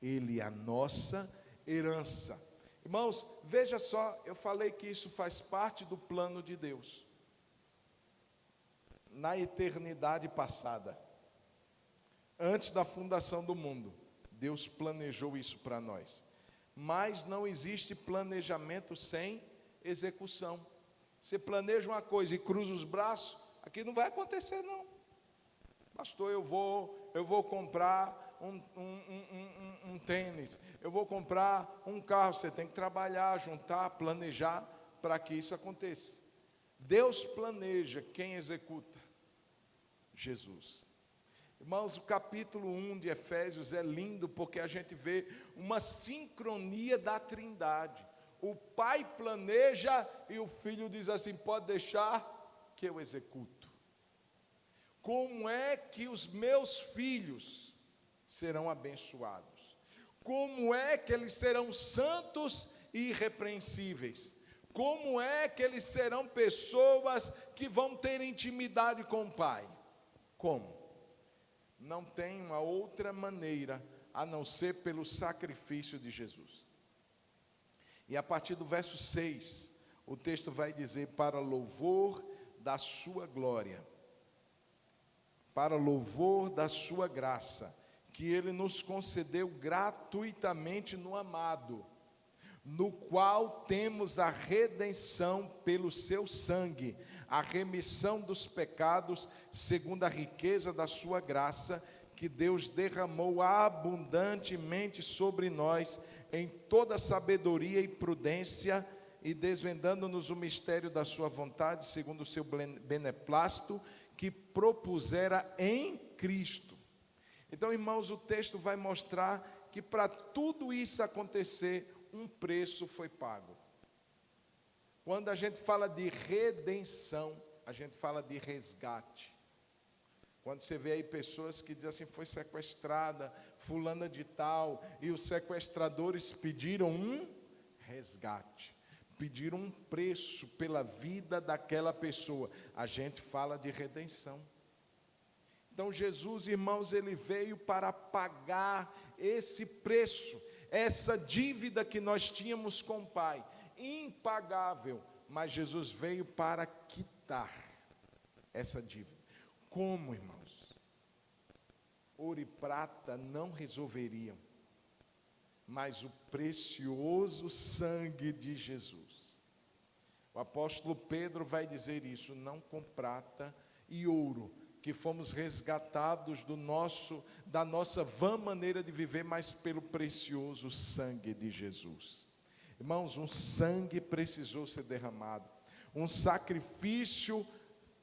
Ele é a nossa herança. Irmãos, veja só, eu falei que isso faz parte do plano de Deus. Na eternidade passada, antes da fundação do mundo, Deus planejou isso para nós. Mas não existe planejamento sem execução. Você planeja uma coisa e cruza os braços, aqui não vai acontecer não. Pastor, eu vou comprar um tênis, eu vou comprar um carro. Você tem que trabalhar, juntar, planejar para que isso aconteça. Deus planeja, quem executa? Jesus. Irmãos, o capítulo 1 de Efésios é lindo porque a gente vê uma sincronia da Trindade. O Pai planeja e o Filho diz assim: pode deixar que eu executo. Como é que os meus filhos serão abençoados? Como é que eles serão santos e irrepreensíveis? Como é que eles serão pessoas que vão ter intimidade com o Pai? Como? Não tem uma outra maneira a não ser pelo sacrifício de Jesus. E a partir do verso 6, o texto vai dizer: para louvor da sua glória, para louvor da sua graça, que Ele nos concedeu gratuitamente no amado, no qual temos a redenção pelo seu sangue, a remissão dos pecados, segundo a riqueza da sua graça, que Deus derramou abundantemente sobre nós, em toda sabedoria e prudência, e desvendando-nos o mistério da sua vontade, segundo o seu beneplácito, que propusera em Cristo. Então, irmãos, o texto vai mostrar que para tudo isso acontecer, um preço foi pago. Quando a gente fala de redenção, a gente fala de resgate. Quando você vê aí pessoas que dizem assim: foi sequestrada fulana de tal, e os sequestradores pediram um resgate, pediram um preço pela vida daquela pessoa, a gente fala de redenção. Então Jesus, irmãos, Ele veio para pagar esse preço, essa dívida que nós tínhamos com o Pai, impagável, mas Jesus veio para quitar essa dívida. Como, irmãos? Ouro e prata não resolveriam, mas o precioso sangue de Jesus. O apóstolo Pedro vai dizer isso: não com prata e ouro, que fomos resgatados da nossa vã maneira de viver, mas pelo precioso sangue de Jesus. Irmãos, um sangue precisou ser derramado, um sacrifício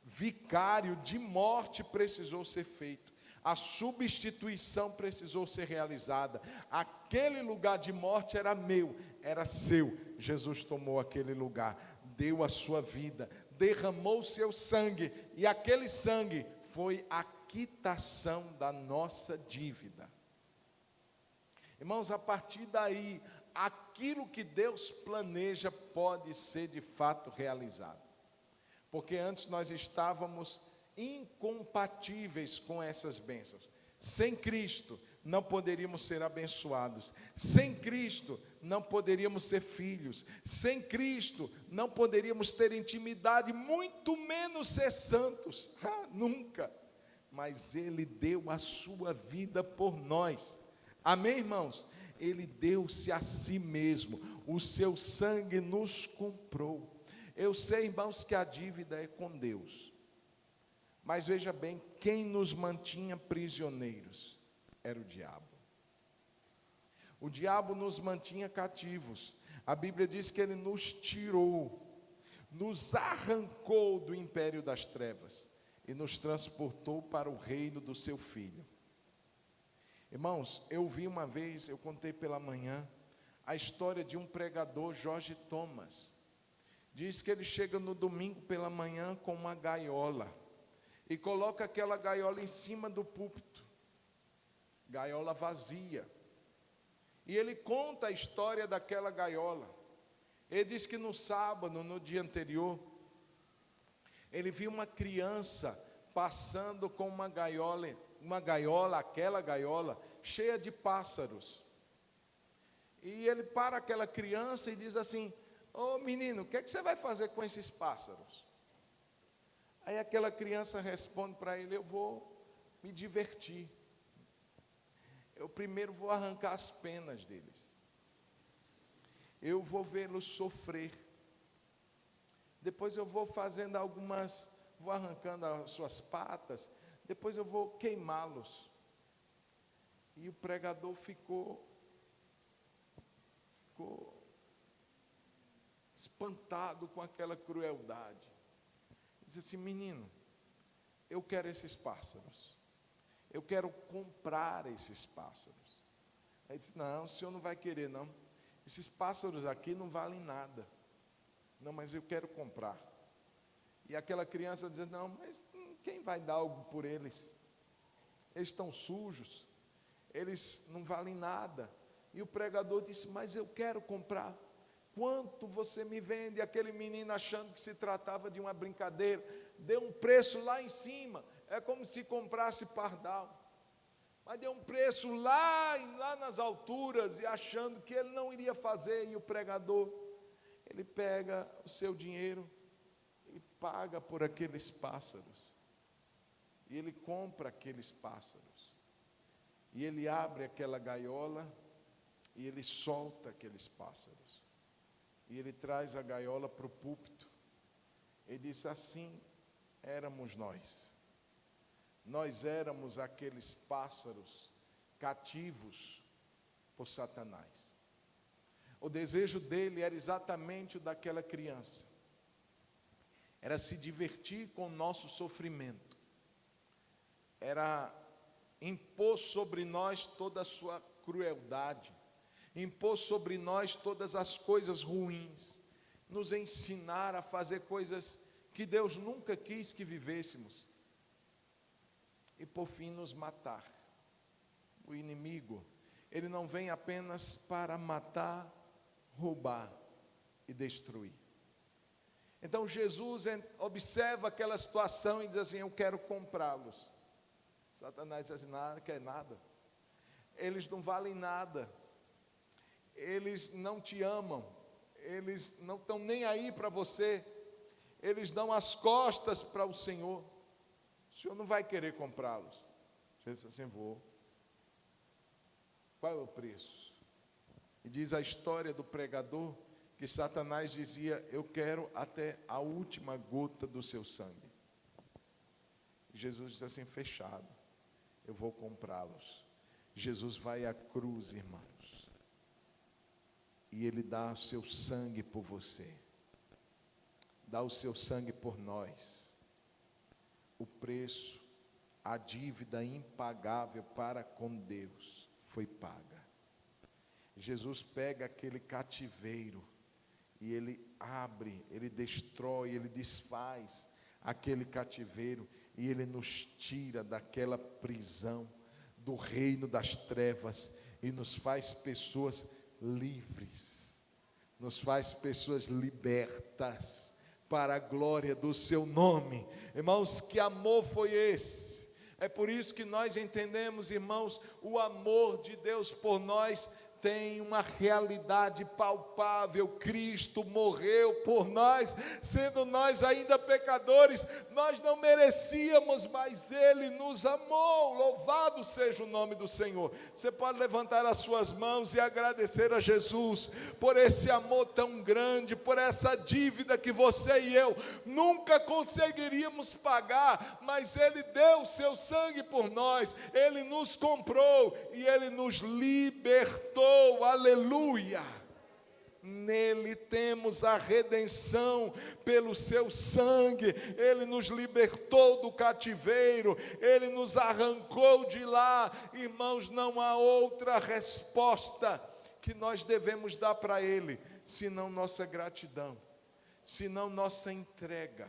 vicário de morte precisou ser feito, a substituição precisou ser realizada. Aquele lugar de morte era meu, era seu. Jesus tomou aquele lugar, deu a sua vida, derramou o seu sangue, e aquele sangue foi a quitação da nossa dívida. Irmãos, a partir daí, aquilo que Deus planeja pode ser de fato realizado. Porque antes nós estávamos incompatíveis com essas bênçãos. Sem Cristo não poderíamos ser abençoados. Sem Cristo não poderíamos ser filhos. Sem Cristo não poderíamos ter intimidade, muito menos ser santos. Nunca. Mas Ele deu a sua vida por nós. Amém, irmãos? Ele deu-se a si mesmo. O seu sangue nos comprou. Eu sei, irmãos, que a dívida é com Deus. Mas veja bem, quem nos mantinha prisioneiros era o diabo. O diabo nos mantinha cativos. A Bíblia diz que ele nos tirou, nos arrancou do império das trevas e nos transportou para o reino do seu Filho. Irmãos, eu vi uma vez, eu contei pela manhã, a história de um pregador, Jorge Thomas. Diz que ele chega no domingo pela manhã com uma gaiola e coloca aquela gaiola em cima do púlpito, gaiola vazia, e ele conta a história daquela gaiola. Ele diz que no sábado, no dia anterior, ele viu uma criança passando com uma gaiola, aquela gaiola cheia de pássaros, e ele para aquela criança e diz assim: ô menino, o que é que você vai fazer com esses pássaros? Aí aquela criança responde para ele: eu vou me divertir. Eu primeiro vou arrancar as penas deles. Eu vou vê-los sofrer. Depois eu vou fazendo algumas vou arrancando as suas patas, depois eu vou queimá-los. E o pregador ficou espantado com aquela crueldade. Disse assim: menino, eu quero esses pássaros, eu quero comprar esses pássaros. Aí disse: não, o senhor não vai querer não, esses pássaros aqui não valem nada. Não, mas eu quero comprar. E aquela criança dizendo: não, mas quem vai dar algo por eles? Eles estão sujos, eles não valem nada. E o pregador disse: mas eu quero comprar. Quanto você me vende? Aquele menino, achando que se tratava de uma brincadeira, deu um preço lá em cima, é como se comprasse pardal, mas deu um preço lá nas alturas, e achando que ele não iria fazer. E o pregador, ele pega o seu dinheiro, ele paga por aqueles pássaros, e ele compra aqueles pássaros, e ele abre aquela gaiola, e ele solta aqueles pássaros, e ele traz a gaiola para o púlpito. Ele disse: assim éramos nós éramos aqueles pássaros cativos por Satanás. O desejo dele era exatamente o daquela criança, era se divertir com o nosso sofrimento, era impor sobre nós toda a sua crueldade, impor sobre nós todas as coisas ruins, nos ensinar a fazer coisas que Deus nunca quis que vivêssemos, e por fim nos matar. O inimigo, ele não vem apenas para matar, roubar e destruir. Então Jesus observa aquela situação e diz assim: eu quero comprá-los. Satanás diz assim: nada, quer nada, eles não valem nada, eles não te amam, eles não estão nem aí para você, eles dão as costas para o Senhor não vai querer comprá-los? Jesus disse assim: vou. Qual é o preço? E diz a história do pregador que Satanás dizia: eu quero até a última gota do seu sangue. E Jesus disse assim: fechado, eu vou comprá-los. Jesus vai à cruz, irmãos, e Ele dá o seu sangue por você, dá o seu sangue por nós. O preço, a dívida impagável para com Deus foi paga. Jesus pega aquele cativeiro e Ele abre, Ele destrói, Ele desfaz aquele cativeiro, e Ele nos tira daquela prisão, do reino das trevas, e nos faz pessoas livres, nos faz pessoas libertas, para a glória do seu nome. Irmãos, que amor foi esse? É por isso que nós entendemos, irmãos, o amor de Deus por nós tem uma realidade palpável. Cristo morreu por nós, sendo nós ainda pecadores, nós não merecíamos, mas Ele nos amou. Louvado seja o nome do Senhor. Você pode levantar as suas mãos e agradecer a Jesus por esse amor tão grande, por essa dívida que você e eu nunca conseguiríamos pagar, mas Ele deu o seu sangue por nós, Ele nos comprou e Ele nos libertou. Aleluia! Nele temos a redenção pelo seu sangue. Ele nos libertou do cativeiro, Ele nos arrancou de lá. Irmãos, não há outra resposta que nós devemos dar para Ele, senão nossa gratidão, senão nossa entrega.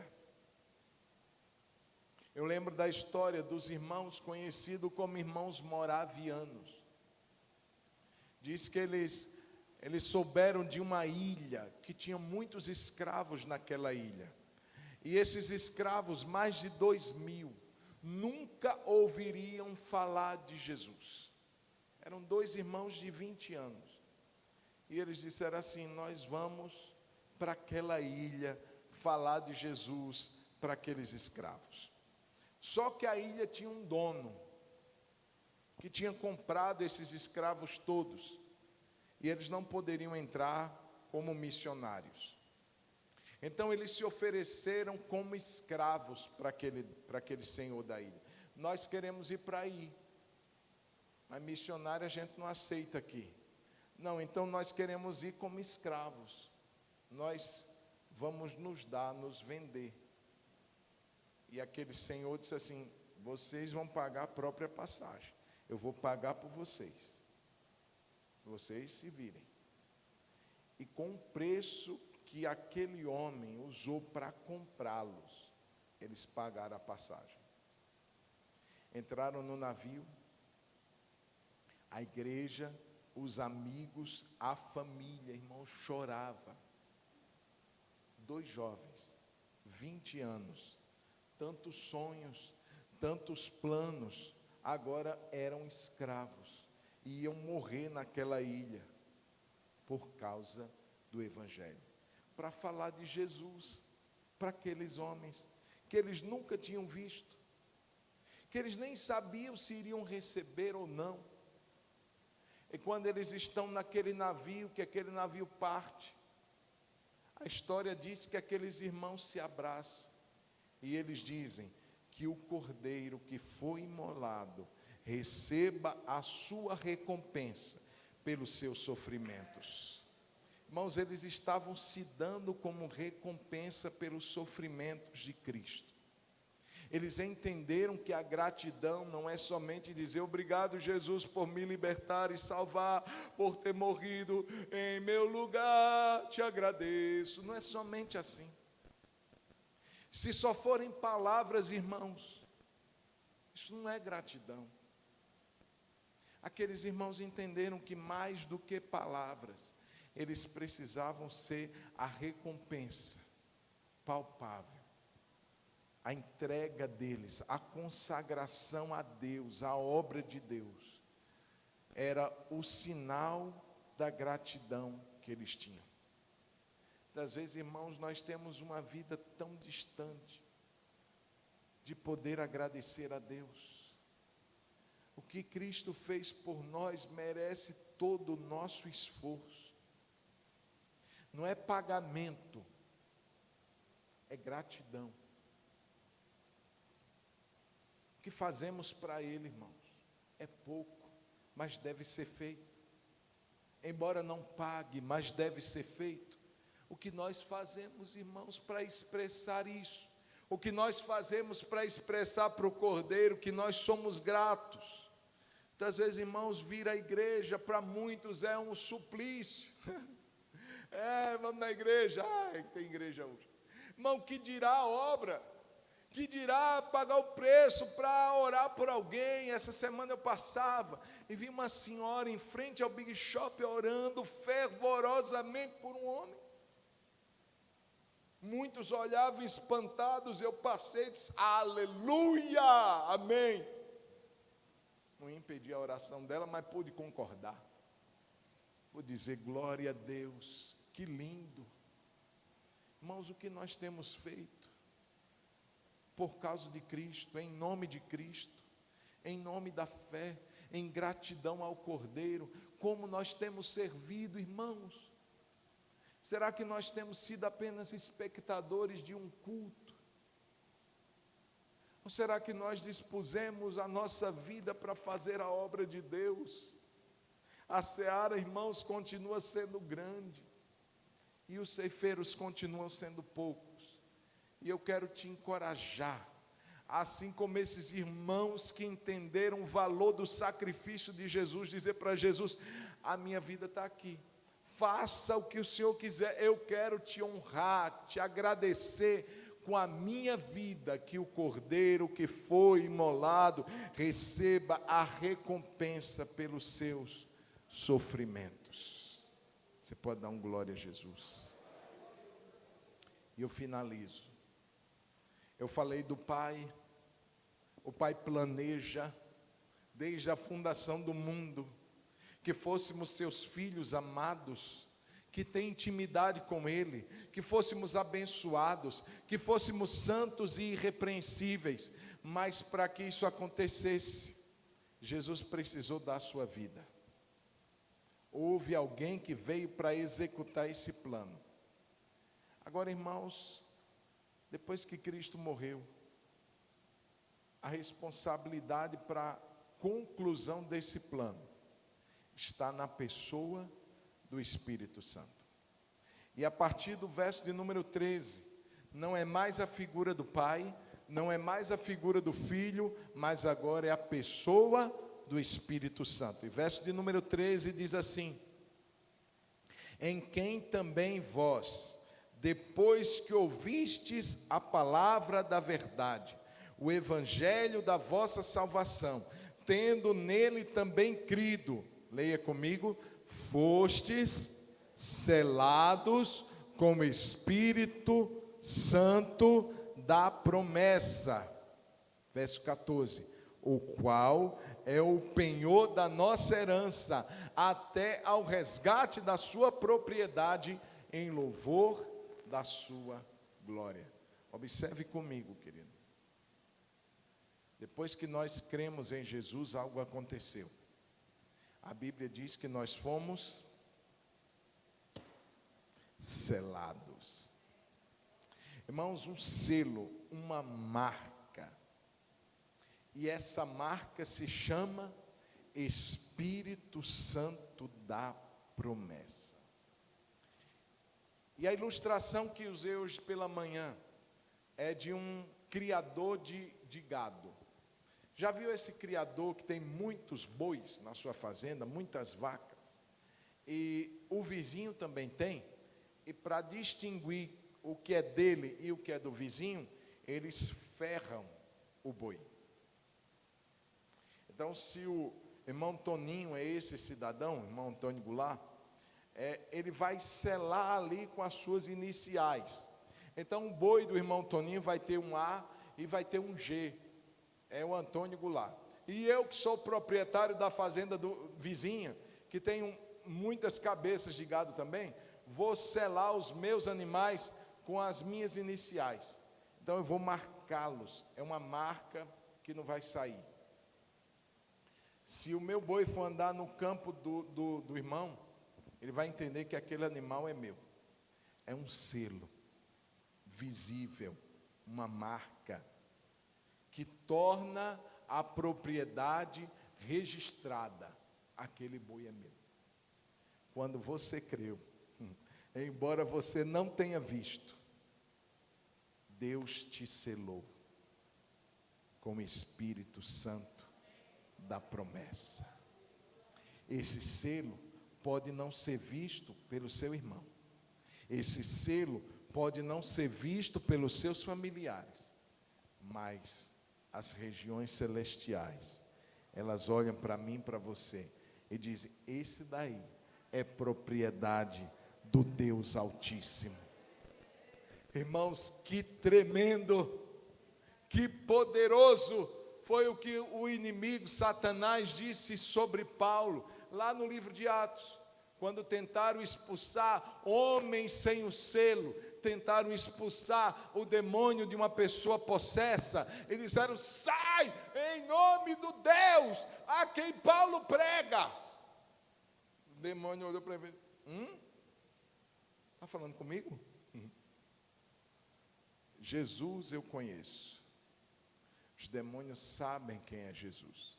Eu lembro da história dos irmãos conhecidos como irmãos moravianos. Diz que eles souberam de uma ilha que tinha muitos escravos naquela ilha. E esses escravos, mais de 2.000, nunca ouviriam falar de Jesus. Eram 2 irmãos de 20 anos. E eles disseram assim: nós vamos para aquela ilha falar de Jesus para aqueles escravos. Só que a ilha tinha um dono, que tinha comprado esses escravos todos, e eles não poderiam entrar como missionários. Então eles se ofereceram como escravos para aquele senhor da ilha. Nós queremos ir para aí, mas missionário a gente não aceita aqui. Não, então nós queremos ir como escravos. Nós vamos nos vender. E aquele senhor disse assim: vocês vão pagar a própria passagem, eu vou pagar por vocês, vocês se virem. E com o preço que aquele homem usou para comprá-los, eles pagaram a passagem. Entraram no navio, a igreja, os amigos, a família, irmão, chorava. 2 jovens, 20 anos, tantos sonhos, tantos planos, agora eram escravos, e iam morrer naquela ilha, por causa do Evangelho, para falar de Jesus, para aqueles homens, que eles nunca tinham visto, que eles nem sabiam se iriam receber ou não. E quando eles estão naquele navio, que aquele navio parte, a história diz que aqueles irmãos se abraçam, e eles dizem que o cordeiro que foi imolado receba a sua recompensa pelos seus sofrimentos. Irmãos, eles estavam se dando como recompensa pelos sofrimentos de Cristo. Eles entenderam que a gratidão não é somente dizer: obrigado, Jesus, por me libertar e salvar, por ter morrido em meu lugar, te agradeço. Não é somente assim. Se só forem palavras, irmãos, isso não é gratidão. Aqueles irmãos entenderam que mais do que palavras, eles precisavam ser a recompensa palpável. A entrega deles, a consagração a Deus, a obra de Deus, era o sinal da gratidão que eles tinham. Às vezes, irmãos, nós temos uma vida tão distante de poder agradecer a Deus. O que Cristo fez por nós merece todo o nosso esforço. Não é pagamento, é gratidão. O que fazemos para Ele, irmãos, é pouco, mas deve ser feito. Embora não pague, mas deve ser feito. O que nós fazemos, irmãos, para expressar isso? O que nós fazemos para expressar para o Cordeiro que nós somos gratos? Muitas vezes, irmãos, vir à igreja para muitos é um suplício. Vamos na igreja, tem igreja hoje. Irmão, que dirá a obra? Que dirá pagar o preço para orar por alguém? Essa semana eu passava e vi uma senhora em frente ao Big Shop orando fervorosamente por um homem. Muitos olhavam espantados, eu passei e disse: aleluia, amém. Não ia impedir a oração dela, mas pude concordar. Vou dizer: glória a Deus, que lindo. Irmãos, o que nós temos feito por causa de Cristo, em nome de Cristo, em nome da fé, em gratidão ao Cordeiro, como nós temos servido, irmãos? Será que nós temos sido apenas espectadores de um culto? Ou será que nós dispusemos a nossa vida para fazer a obra de Deus? A seara, irmãos, continua sendo grande, e os ceifeiros continuam sendo poucos. E eu quero te encorajar, assim como esses irmãos que entenderam o valor do sacrifício de Jesus, dizer para Jesus: a minha vida está aqui, faça o que o Senhor quiser, eu quero te honrar, te agradecer com a minha vida, que o Cordeiro que foi imolado receba a recompensa pelos seus sofrimentos. Você pode dar um glória a Jesus? E eu finalizo. Eu falei do Pai. O Pai planeja, desde a fundação do mundo, que fôssemos seus filhos amados, que têm intimidade com Ele, que fôssemos abençoados, que fôssemos santos e irrepreensíveis. Mas para que isso acontecesse, Jesus precisou dar a sua vida. Houve alguém que veio para executar esse plano. Agora, irmãos, depois que Cristo morreu, a responsabilidade para a conclusão desse plano está na pessoa do Espírito Santo. E a partir do verso de número 13, não é mais a figura do Pai, não é mais a figura do Filho, mas agora é a pessoa do Espírito Santo. E verso de número 13 diz assim: em quem também vós, depois que ouvistes a palavra da verdade, o evangelho da vossa salvação, tendo nele também crido, leia comigo, fostes selados com o Espírito Santo da promessa. Verso 14, o qual é o penhor da nossa herança, até ao resgate da sua propriedade, em louvor da sua glória. Observe comigo, querido. Depois que nós cremos em Jesus, algo aconteceu. A Bíblia diz que nós fomos selados. Irmãos, um selo, uma marca. E essa marca se chama Espírito Santo da promessa. E a ilustração que usei hoje pela manhã é de um criador de gado. Já viu esse criador que tem muitos bois na sua fazenda, muitas vacas? E o vizinho também tem. E para distinguir o que é dele e o que é do vizinho, eles ferram o boi. Então, se o irmão Toninho é esse cidadão, irmão Antônio Goulart, ele vai selar ali com as suas iniciais. Então, o boi do irmão Toninho vai ter um A e vai ter um G. É o Antônio Goulart. E eu, que sou proprietário da fazenda do vizinha, que tenho muitas cabeças de gado também, vou selar os meus animais com as minhas iniciais. Então eu vou marcá-los. É uma marca que não vai sair. Se o meu boi for andar no campo do irmão, ele vai entender que aquele animal é meu. É um selo visível, uma marca que torna a propriedade registrada. Aquele boi é meu. Quando você creu, embora você não tenha visto, Deus te selou com o Espírito Santo da promessa. Esse selo pode não ser visto pelo seu irmão. Esse selo pode não ser visto pelos seus familiares, mas as regiões celestiais, elas olham para mim, para você, e dizem: esse daí é propriedade do Deus Altíssimo. Irmãos, que tremendo, que poderoso foi o que o inimigo Satanás disse sobre Paulo, lá no livro de Atos, quando tentaram expulsar homens sem o selo, tentaram expulsar o demônio de uma pessoa possessa. Eles disseram: sai em nome do Deus a quem Paulo prega. O demônio olhou para ele: está falando comigo? Jesus eu conheço. Os demônios sabem quem é Jesus.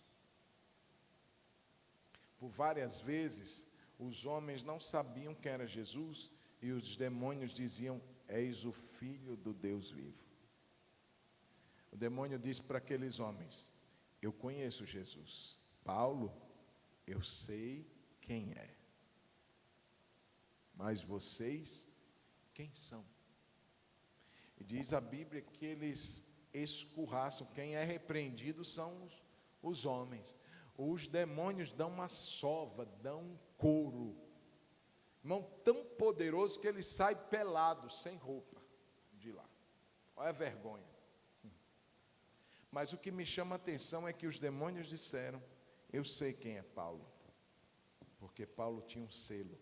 Por várias vezes os homens não sabiam quem era Jesus, e os demônios diziam: eis o Filho do Deus vivo. O demônio disse para aqueles homens: eu conheço Jesus. Paulo, eu sei quem é. Mas vocês, quem são? E diz a Bíblia que eles escorraçam. Quem é repreendido são os homens. Os demônios dão uma sova, dão um couro. Irmão, tão poderoso que ele sai pelado, sem roupa, de lá. Olha a vergonha. Mas o que me chama a atenção é que os demônios disseram: eu sei quem é Paulo. Porque Paulo tinha um selo.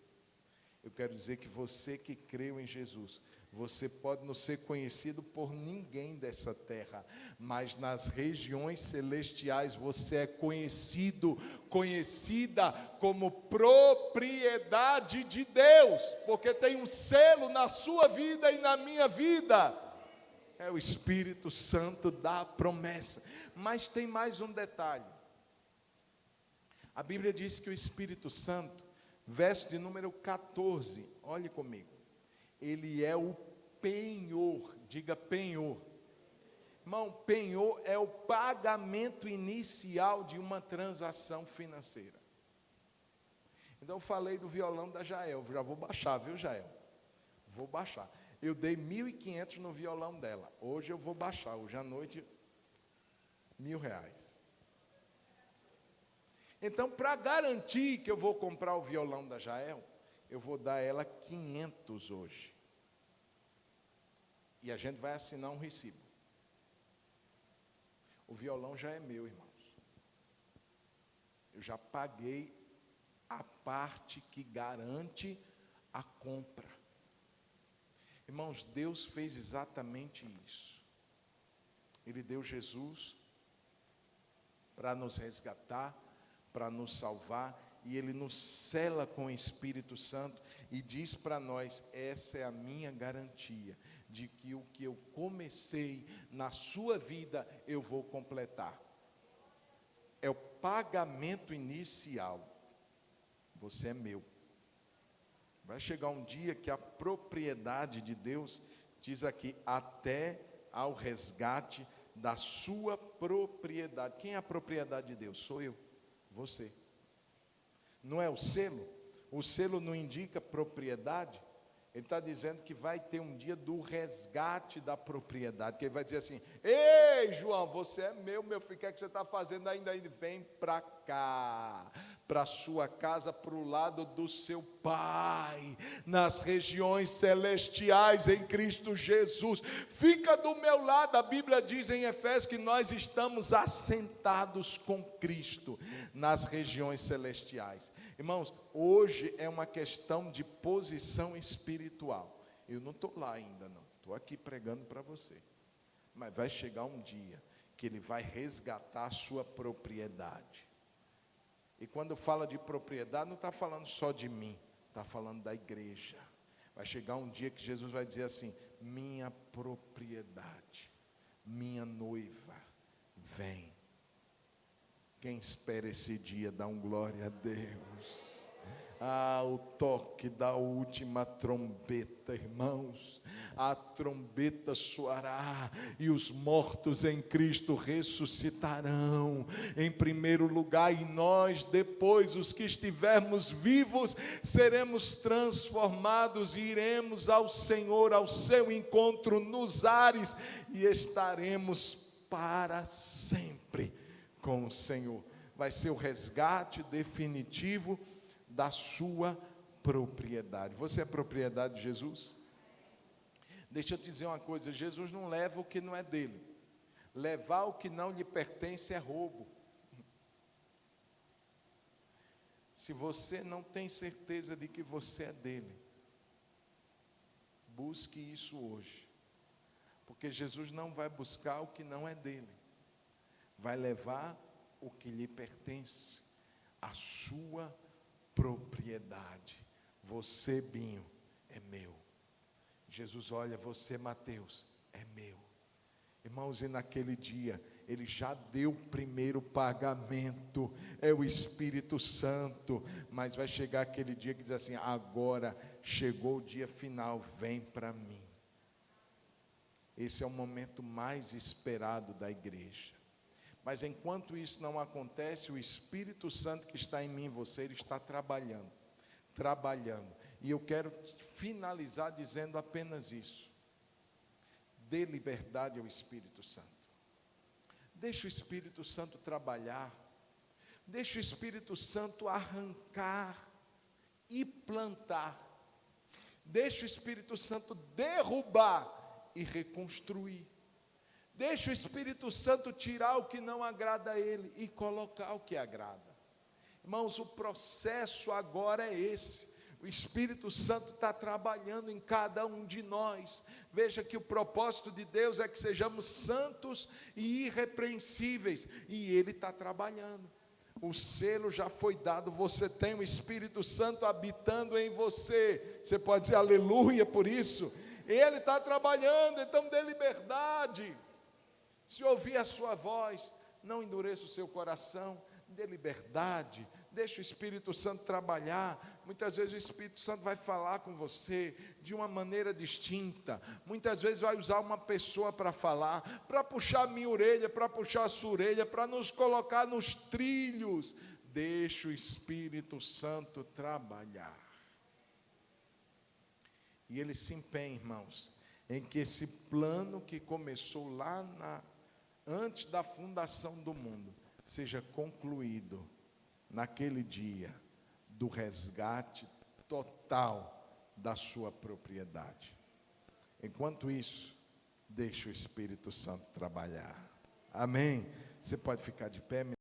Eu quero dizer que você que creu em Jesus, você pode não ser conhecido por ninguém dessa terra, mas nas regiões celestiais você é conhecido, conhecida como propriedade de Deus, porque tem um selo na sua vida e na minha vida. É o Espírito Santo da promessa. Mas tem mais um detalhe. A Bíblia diz que o Espírito Santo, verso de número 14, olhe comigo, ele é o penhor, diga penhor. Irmão, penhor é o pagamento inicial de uma transação financeira. Então eu falei do violão da Jael, já vou baixar, viu, Jael? Vou baixar. Eu dei 1.500 no violão dela, hoje eu vou baixar, hoje à noite, R$1.000. Então, para garantir que eu vou comprar o violão da Jael, eu vou dar ela 500 hoje. E a gente vai assinar um recibo. O violão já é meu, irmãos. Eu já paguei a parte que garante a compra. Irmãos, Deus fez exatamente isso. Ele deu Jesus para nos resgatar, para nos salvar, e Ele nos sela com o Espírito Santo e diz para nós: essa é a minha garantia, de que o que eu comecei na sua vida, eu vou completar. É o pagamento inicial. Você é meu. Vai chegar um dia que a propriedade de Deus, diz aqui, até ao resgate da sua propriedade. Quem é a propriedade de Deus? Sou eu, você. Não é o selo? O selo não indica propriedade? Ele está dizendo que vai ter um dia do resgate da propriedade, que ele vai dizer assim: ei, João, você é meu filho, o que é que você está fazendo ainda? Vem para cá, para a sua casa, para o lado do seu pai, nas regiões celestiais em Cristo Jesus, fica do meu lado. A Bíblia diz em Efésios que nós estamos assentados com Cristo nas regiões celestiais. Irmãos, hoje é uma questão de posição espiritual. Eu não estou lá ainda não, estou aqui pregando para você. Mas vai chegar um dia que Ele vai resgatar a sua propriedade. E quando fala de propriedade, não está falando só de mim, está falando da igreja. Vai chegar um dia que Jesus vai dizer assim: minha propriedade, minha noiva, vem. Quem espera esse dia, dá um glória a Deus. Ah, o toque da última trombeta, irmãos. A trombeta soará e os mortos em Cristo ressuscitarão em primeiro lugar, e nós depois, os que estivermos vivos, seremos transformados e iremos ao Senhor, ao seu encontro nos ares, e estaremos para sempre com o Senhor. Vai ser o resgate definitivo da sua propriedade. Você é propriedade de Jesus? Deixa eu te dizer uma coisa: Jesus não leva o que não é dele. Levar o que não lhe pertence é roubo. Se você não tem certeza de que você é dele, busque isso hoje, porque Jesus não vai buscar o que não é dele, vai levar o que lhe pertence, a sua propriedade. Você, Binho, é meu. Jesus olha: você, Mateus, é meu. Irmãos, e naquele dia Ele já deu o primeiro pagamento, é o Espírito Santo. Mas vai chegar aquele dia que diz assim: agora chegou o dia final, vem para mim. Esse é o momento mais esperado da igreja. Mas enquanto isso não acontece, o Espírito Santo que está em mim e você, ele está trabalhando. E eu quero finalizar dizendo apenas isso: dê liberdade ao Espírito Santo. Deixa o Espírito Santo trabalhar. Deixa o Espírito Santo arrancar e plantar. Deixa o Espírito Santo derrubar e reconstruir. Deixa o Espírito Santo tirar o que não agrada a Ele e colocar o que agrada. Irmãos, o processo agora é esse. O Espírito Santo está trabalhando em cada um de nós. Veja que o propósito de Deus é que sejamos santos e irrepreensíveis, e Ele está trabalhando. O selo já foi dado, você tem o Espírito Santo habitando em você. Você pode dizer aleluia por isso. Ele está trabalhando, então dê liberdade. Se ouvir a sua voz, não endureça o seu coração, dê liberdade, deixa o Espírito Santo trabalhar. Muitas vezes o Espírito Santo vai falar com você de uma maneira distinta, muitas vezes vai usar uma pessoa para falar, para puxar a minha orelha, para puxar a sua orelha, para nos colocar nos trilhos. Deixa o Espírito Santo trabalhar. E ele se empenha, irmãos, em que esse plano que começou lá antes da fundação do mundo, seja concluído naquele dia do resgate total da sua propriedade. Enquanto isso, deixe o Espírito Santo trabalhar. Amém? Você pode ficar de pé.